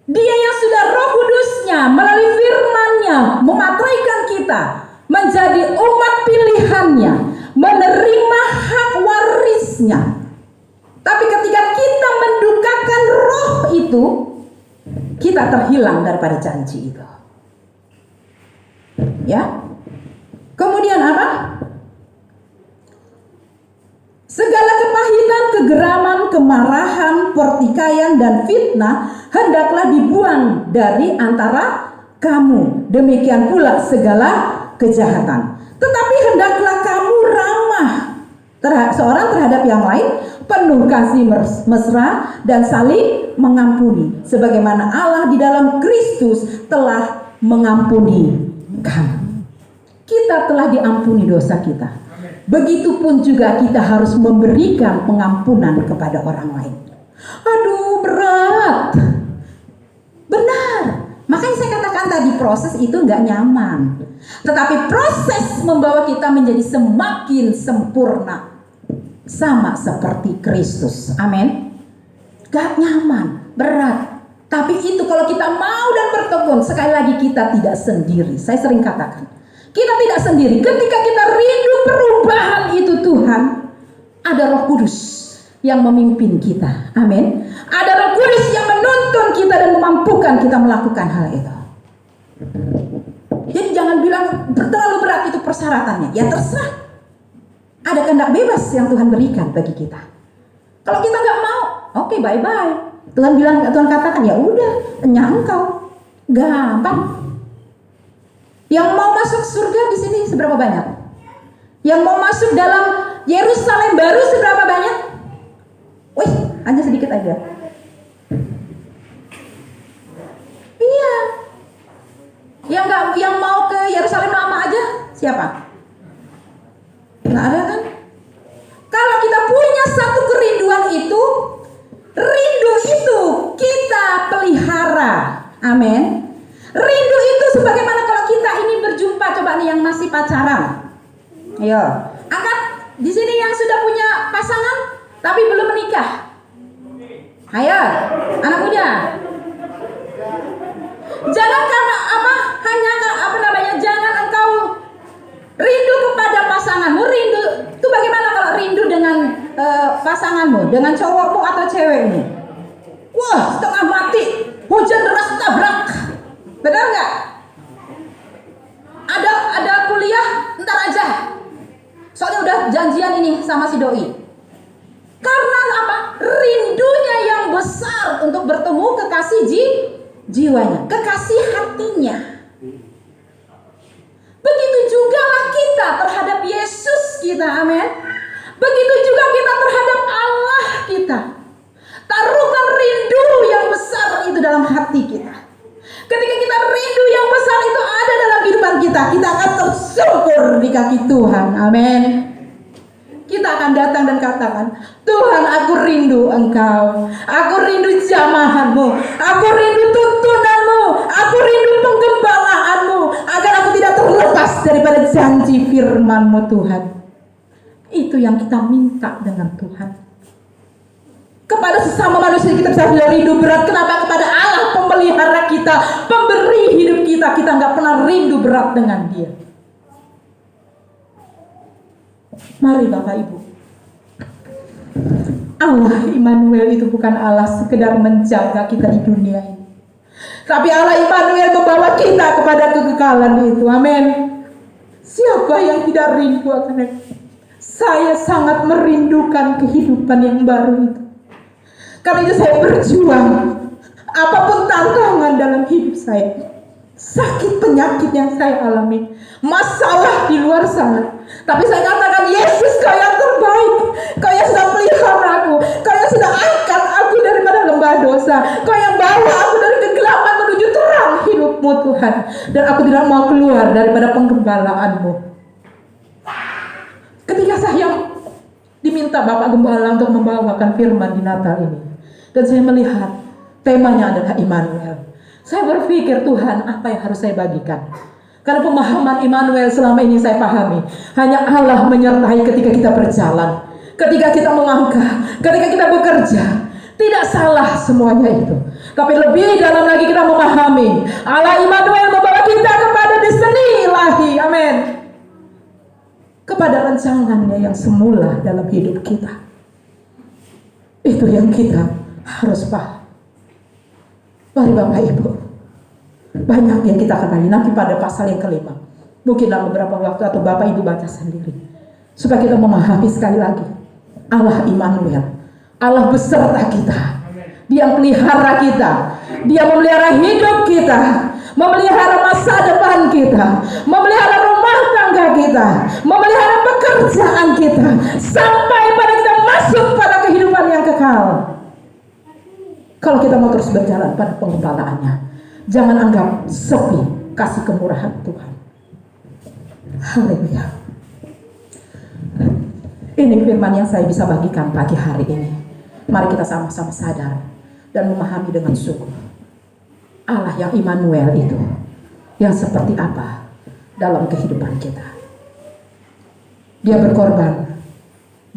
Dia yang sudah Roh Kudusnya melalui firman-Nya memateraikan kita menjadi umat pilihannya, menerima hak warisnya. Tapi ketika kita mendukakan roh itu, kita terhilang daripada janji itu. Ya. Kemudian apa? Segala kepahitan, kegeraman, kemarahan, pertikaian, dan fitnah hendaklah dibuang dari antara kamu. Demikian pula segala kejahatan. Tetapi hendaklah kamu ramah seorang terhadap yang lain, penuh kasih mesra dan saling mengampuni, sebagaimana Allah di dalam Kristus telah mengampuni kamu. Kita telah diampuni dosa kita. Begitupun juga kita harus memberikan pengampunan kepada orang lain. Aduh, berat. Benar. Makanya saya katakan tadi proses itu nggak nyaman. Tetapi proses membawa kita menjadi semakin sempurna. Sama seperti Kristus. Amin. Gak nyaman, berat. Tapi itu kalau kita mau dan bertekun, sekali lagi kita tidak sendiri. Saya sering katakan, kita tidak sendiri. Ketika kita rindu perubahan itu Tuhan, ada Roh Kudus yang memimpin kita. Amin. Ada Roh Kudus yang menuntun kita dan memampukan kita melakukan hal itu. Jadi jangan bilang terlalu berat itu persyaratannya. Ya terserah. Ada kehendak bebas yang Tuhan berikan bagi kita. Kalau kita nggak mau, oke, bye-bye. Tuhan katakan ya udah, enyah engkau. Gampang. Yang mau masuk surga di sini seberapa banyak? Yang mau masuk dalam Yerusalem baru seberapa banyak? Wih, hanya sedikit aja. Iya. Yang mau ke Yerusalem lama aja siapa? Nggak ada kan? Kalau kita punya satu kerinduan itu, rindu itu kita pelihara. Amin. Rindu itu sebagaimana kalau kita ini berjumpa, coba nih yang masih pacaran. Ayo, angkat di sini yang sudah punya pasangan tapi belum menikah. Ayo, anak muda. Jangan karena jangan engkau rindu kepada pasanganmu. Rindu itu bagaimana kalau rindu dengan pasanganmu, dengan cowokmu atau cewekmu? Wah, setengah mati, hujan deras tabrak. Benar nggak? Ada kuliah, ntar aja. Soalnya udah janjian ini sama si doi. Karena apa? Rindunya yang besar untuk bertemu kekasih jiwanya, kekasih hatinya. Begitu juga lah kita terhadap Yesus kita, amin. Begitu juga kita terhadap Allah kita. Taruhkan rindu yang besar itu itu dalam hati kita, ketika kita rindu yang besar itu ada dalam kehidupan kita, kita akan tersungkur di kaki Tuhan. Amin. Kita akan datang dan katakan, Tuhan, aku rindu Engkau, aku rindu jamahanmu, aku rindu tuntunanmu, aku rindu penggembalaanmu, agar aku tidak terlepas daripada janji firman-Mu Tuhan. Itu yang kita minta dengan Tuhan. Kepada sesama manusia kita bisa bilang rindu berat. Kenapa kepada Allah pemelihara kita, pemberi hidup kita, kita nggak pernah rindu berat dengan Dia? Mari Bapak Ibu, Allah Immanuel itu bukan Allah sekedar menjaga kita di dunia ini, tapi Allah Immanuel membawa kita kepada kekekalan itu. Amin. Siapa yang tidak rindu akan itu? Saya sangat merindukan kehidupan yang baru itu. Karena itu saya berjuang, apapun tantangan dalam hidup saya, sakit penyakit yang saya alami, masalah di luar sana, tapi saya katakan, Yesus, Kau yang terbaik, Kau yang sudah pelihara aku, Kau yang sudah angkat aku daripada lembah dosa, Kau yang bawa aku dari kegelapan menuju terang hidup-Mu Tuhan, dan aku tidak mau keluar daripada penggembalaanmu. Ketika saya diminta Bapak Gembala untuk membawakan firman di Natal ini, dan saya melihat temanya adalah Immanuel, saya berpikir, Tuhan, apa yang harus saya bagikan? Karena pemahaman Immanuel selama ini saya pahami, hanya Allah menyertai ketika kita berjalan, ketika kita melangkah, ketika kita bekerja. Tidak salah semuanya itu, tapi lebih dalam lagi kita memahami Allah Immanuel membawa kita kepada destiny ilahi. Amin. Kepada rencangannya yang semula dalam hidup kita. Itu yang kita harus paham. Mari Bapak Ibu, banyak yang kita kenali nanti pada pasal yang kelima. Mungkin dalam beberapa waktu atau Bapak Ibu baca sendiri, supaya kita memahami sekali lagi Allah Immanuel, Allah beserta kita. Dia pelihara kita, Dia memelihara hidup kita, memelihara masa depan kita, memelihara rumah tangga kita, memelihara pekerjaan kita, sampai pada kita masuk pada kehidupan yang kekal. Kalau kita mau terus berjalan pada penggembalaannya, jangan anggap sepi kasih kemurahan Tuhan. Haleluya. Ini firman yang saya bisa bagikan pagi hari ini. Mari kita sama-sama sadar dan memahami dengan sungguh Allah yang Immanuel itu yang seperti apa dalam kehidupan kita. Dia berkorban,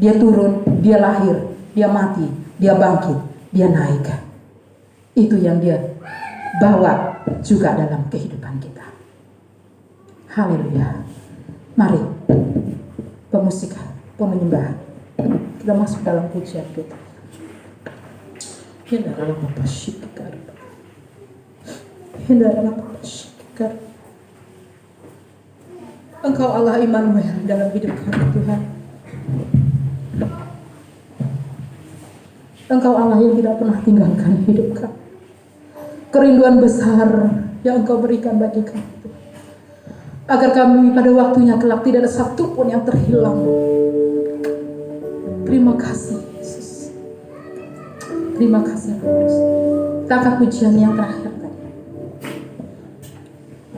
Dia turun, Dia lahir, Dia mati, Dia bangkit, Dia naik. Itu yang Dia bawa juga dalam kehidupan kita. Haleluya. Mari pemusik, pemenyembahan, kita masuk dalam pujian kita. Hindaralah Bapa Syikar, hindaralah Bapa Syikar. Engkau Allah Immanuel dalam hidup kami Tuhan. Engkau Allah yang tidak pernah tinggalkan hidup kami. Kerinduan besar yang Engkau berikan bagi kami Tuhan, agar kami pada waktunya kelak tidak ada satupun yang terhilang. Terima kasih Yesus. Terima kasih Yesus. Kakak pujian yang terakhir tadi.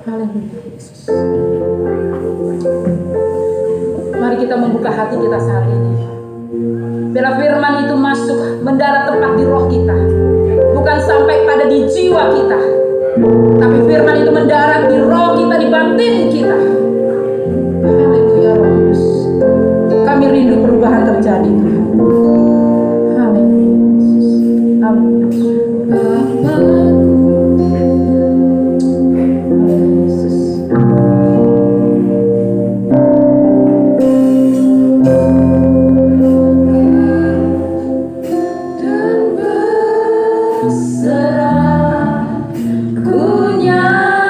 Haleluya Yesus. Mari kita membuka hati kita saat ini. Biar firman itu masuk mendarat tepat di roh kita, bukan sampai pada di jiwa kita, tapi firman itu mendarat di roh kita, di batin kita. Haleluya Roh Kudus. Kami rindu perubahan terjadi Tuhan. Haleluya Yesus. Haleluya. Serah ku nyatakan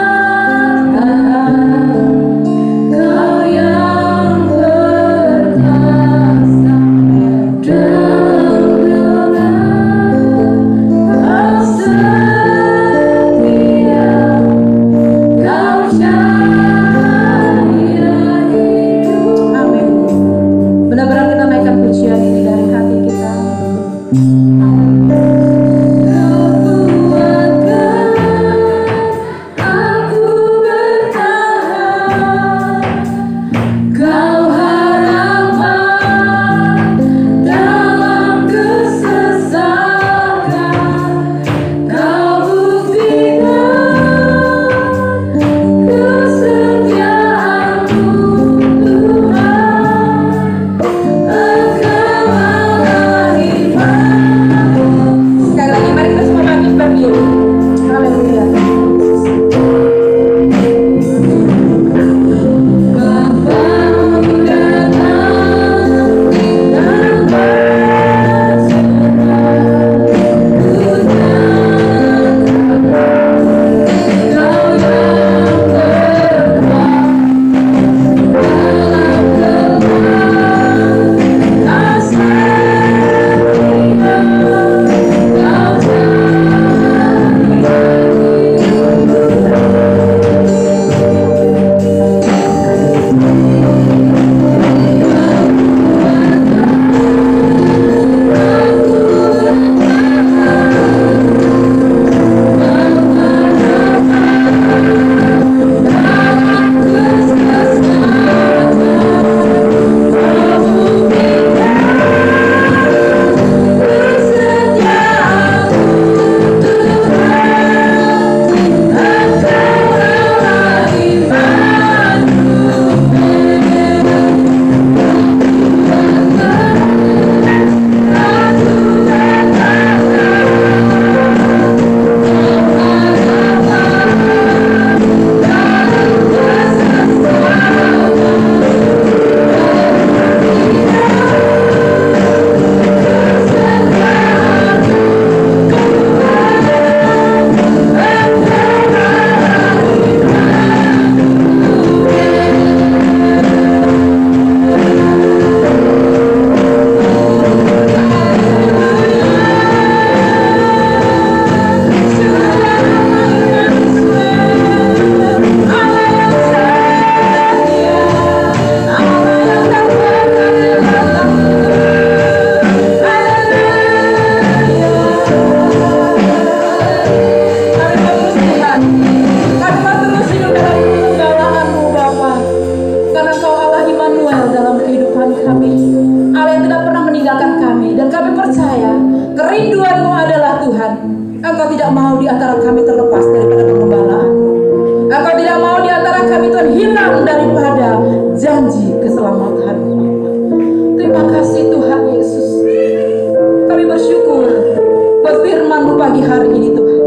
kami percaya kerinduan-Mu adalah Tuhan. Engkau tidak mau di antara kami terlepas daripada pengembalaan. Engkau tidak mau di antara kami Tuhan hilang daripada janji keselamatan-Mu. Terima kasih Tuhan Yesus. Kami bersyukur buat firman-Mu pagi hari ini Tuhan.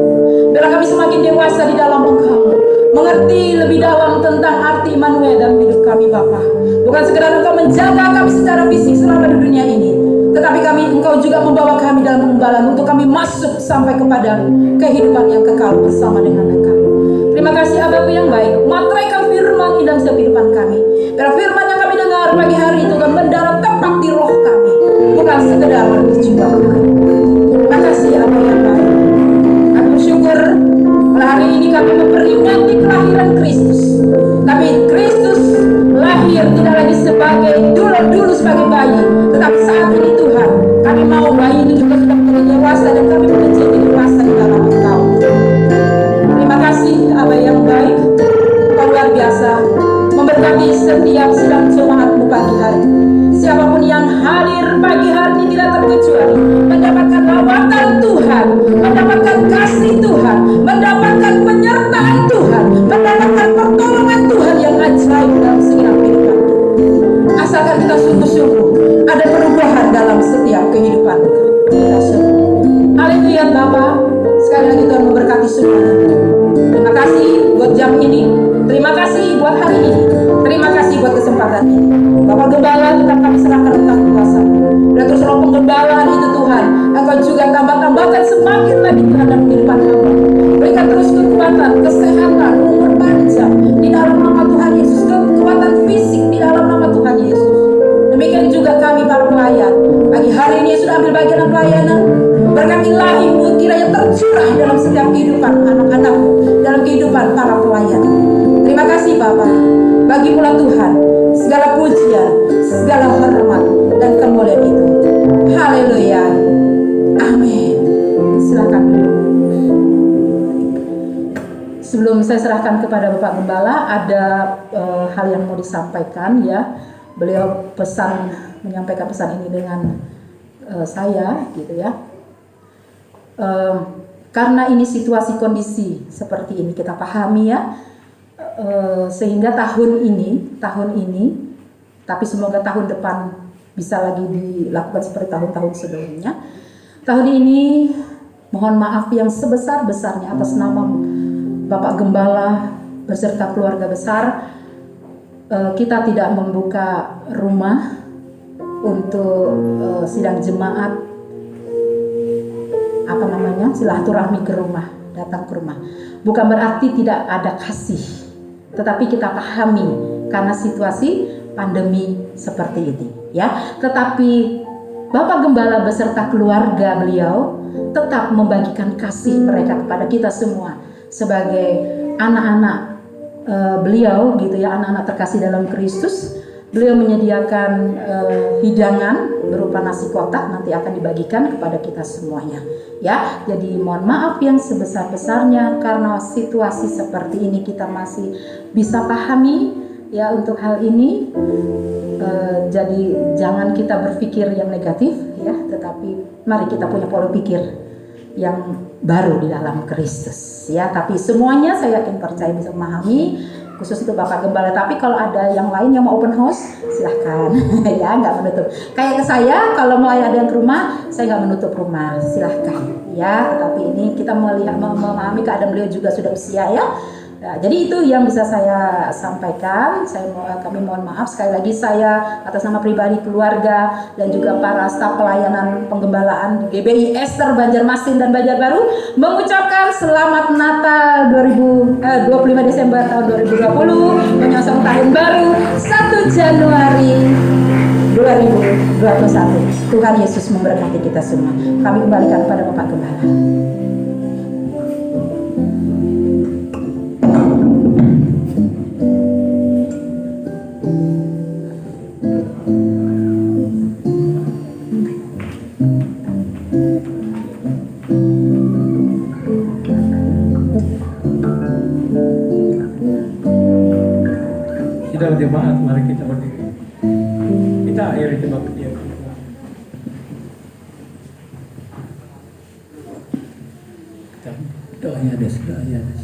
Biarlah kami semakin dewasa di dalam Engkau, mengerti lebih dalam tentang arti Immanuel dalam hidup kami Bapa. Bukan sekedar Engkau menjaga kami secara fisik selama di dunia ini, tetapi Engkau juga membawa kami dalam pengembalaan untuk kami masuk sampai kepada kehidupan yang kekal bersama dengan Engkau. Terima kasih Abaku yang baik, materaikan firman di dalam setiap kehidupan kami. Biar firman yang kami dengar pagi hari itu kan mendarat tepat di roh kami, bukan sekedar di jiwa kami. Terima kasih Abah yang baik. Kami bersyukur pada hari ini kami memperingati kelahiran Kristus. Tapi Kristus lahir tidak lagi sebagai dulu sebagai bayi, tetapi saat ini Tuhan, kami mau bayi itu juga sudah menjadi dewasa dan kami menjadi dewasa di dalam Engkau. Terima kasih Abah yang baik, Engkau luar biasa memberkati setiap sidang jemaat-Mu pagi hari. Siapapun yang hadir pagi hari ini tidak terkecuali mendapatkan lawatan Tuhan, mendapatkan kasih Tuhan, mendapatkan penyertaan Tuhan, mendapatkan pertolongan Tuhan yang ajaib dalam segenap kehidupan. Asalkan kita sungguh-sungguh ada perubahan dalam setiap kehidupan kita semua. Haleluya Bapa, sekali lagi Tuhan memberkati semuanya. Terima kasih buat jam ini, terima kasih buat hari ini, terima kasih buat kesempatan ini. Bapak Gembala, tetap kami serahkan tentang kuasa. Dan terus roh penggembalaan itu Tuhan, Engkau juga tambah-tambahkan semakin lagi Tuhan dalam kehidupan hamba. Berikan terus kekuatan, kesehatan, umur panjang di dalam nama Tuhan Yesus, kekuatan fisik di dalam nama Tuhan Yesus. Demikian juga kami para pelayan, pagi hari ini sudah ambil bagian dalam pelayanan. Berkat ilahi-Mu kiranya tercurah dalam setiap kehidupan anak-anak-Mu, dalam kehidupan para pelayan. Terima kasih Bapa, bagi mula Tuhan segala pujian, segala hormat dan kemuliaan itu. Haleluya, amin. Silakan dulu. Sebelum saya serahkan kepada Bapak Gembala, ada hal yang mau disampaikan ya. Beliau menyampaikan pesan ini dengan saya gitu ya. Karena ini situasi kondisi seperti ini kita pahami ya, sehingga tahun ini, tapi semoga tahun depan bisa lagi dilakukan seperti tahun-tahun sebelumnya. Tahun ini mohon maaf yang sebesar-besarnya atas nama Bapak Gembala beserta keluarga besar, kita tidak membuka rumah untuk sidang jemaat silaturahmi ke rumah, datang ke rumah. Bukan berarti tidak ada kasih, tetapi kita pahami karena situasi pandemi seperti ini ya. Tetapi Bapak Gembala beserta keluarga beliau tetap membagikan kasih mereka kepada kita semua sebagai anak-anak beliau gitu ya, anak-anak terkasih dalam Kristus. Beliau menyediakan hidangan berupa nasi kotak, nanti akan dibagikan kepada kita semuanya ya. Jadi mohon maaf yang sebesar-besarnya karena situasi seperti ini kita masih bisa pahami ya untuk hal ini. Jadi jangan kita berpikir yang negatif ya, tetapi mari kita punya pola pikir yang baru di dalam Kristus ya. Tapi semuanya saya yakin percaya bisa memahami, khusus untuk Bapak Gembala. Tapi kalau ada yang lain yang mau open house, silahkan ya, nggak menutup. Kayak ke saya, kalau mau ada yang ke rumah, saya nggak menutup rumah, silahkan ya. Tetapi ini kita melihat memahami keadaan beliau juga sudah usia ya. Nah, jadi itu yang bisa saya sampaikan. Kami mohon maaf sekali lagi, saya atas nama pribadi, keluarga dan juga para staf pelayanan penggembalaan GBI Ester Banjarmasin dan Banjarbaru mengucapkan selamat Natal 25 Desember tahun 2020 menyongsong tahun baru 1 Januari 2021. Tuhan Yesus memberkati kita semua. Kami kembalikan kepada Bapak Gembala. Sidang jemaat, mari kita berdiri. Kita akhiri jemaat. Ayades, ayades.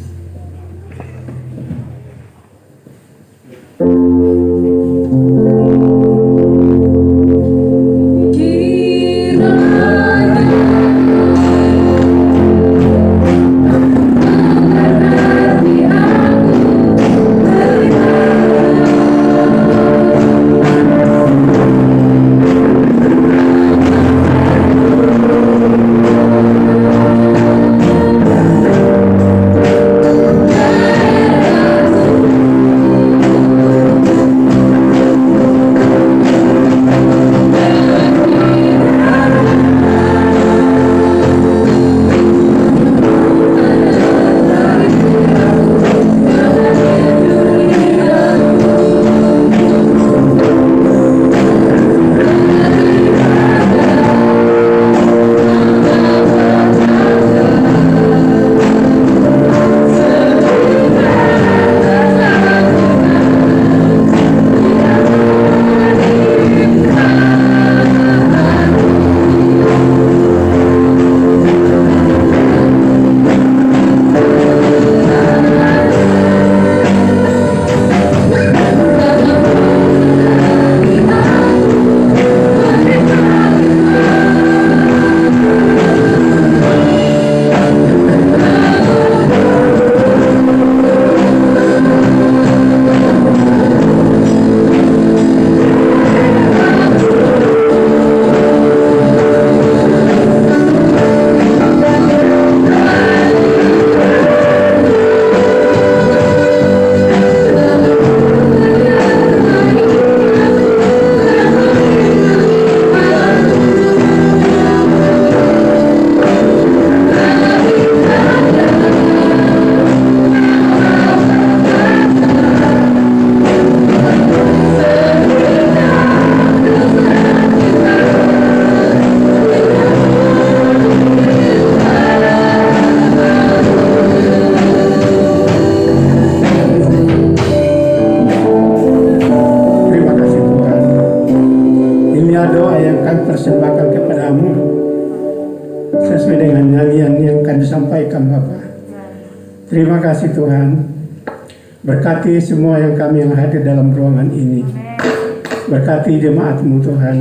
Persembahkan kepadamu sesuai dengan nyanyian yang akan disampaikan Bapak. Terima kasih Tuhan. Berkati semua yang kami yang hadir dalam ruangan ini. Berkati jemaat-Mu Tuhan.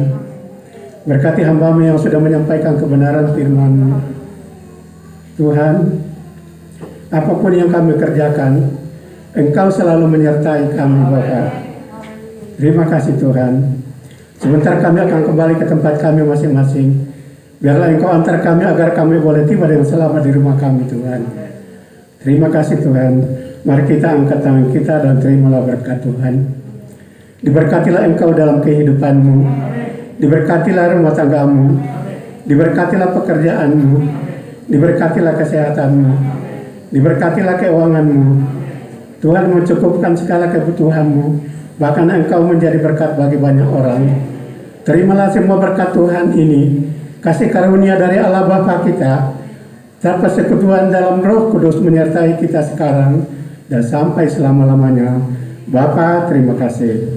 Berkati hamba-Mu yang sudah menyampaikan kebenaran firman-Mu. Tuhan, apapun yang kami kerjakan, Engkau selalu menyertai kami Bapak. Terima kasih Tuhan. Sebentar kami akan kembali ke tempat kami masing-masing. Biarlah Engkau antar kami agar kami boleh tiba dengan selamat di rumah kami Tuhan. Terima kasih Tuhan. Mari kita angkat tangan kita dan terimalah berkat Tuhan. Diberkatilah Engkau dalam kehidupan-Mu. Diberkatilah rumah tangga-Mu. Diberkatilah pekerjaan-Mu. Diberkatilah kesehatan-Mu. Diberkatilah keuangan-Mu. Tuhan mencukupkan segala kebutuhan-Mu. Bahkan Engkau menjadi berkat bagi banyak orang. Terimalah semua berkat Tuhan ini, kasih karunia dari Allah Bapa kita, serta persekutuan dalam Roh Kudus menyertai kita sekarang dan sampai selama-lamanya. Bapa, terima kasih.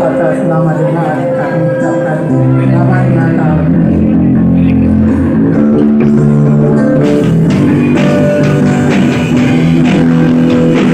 Atas nama jemaat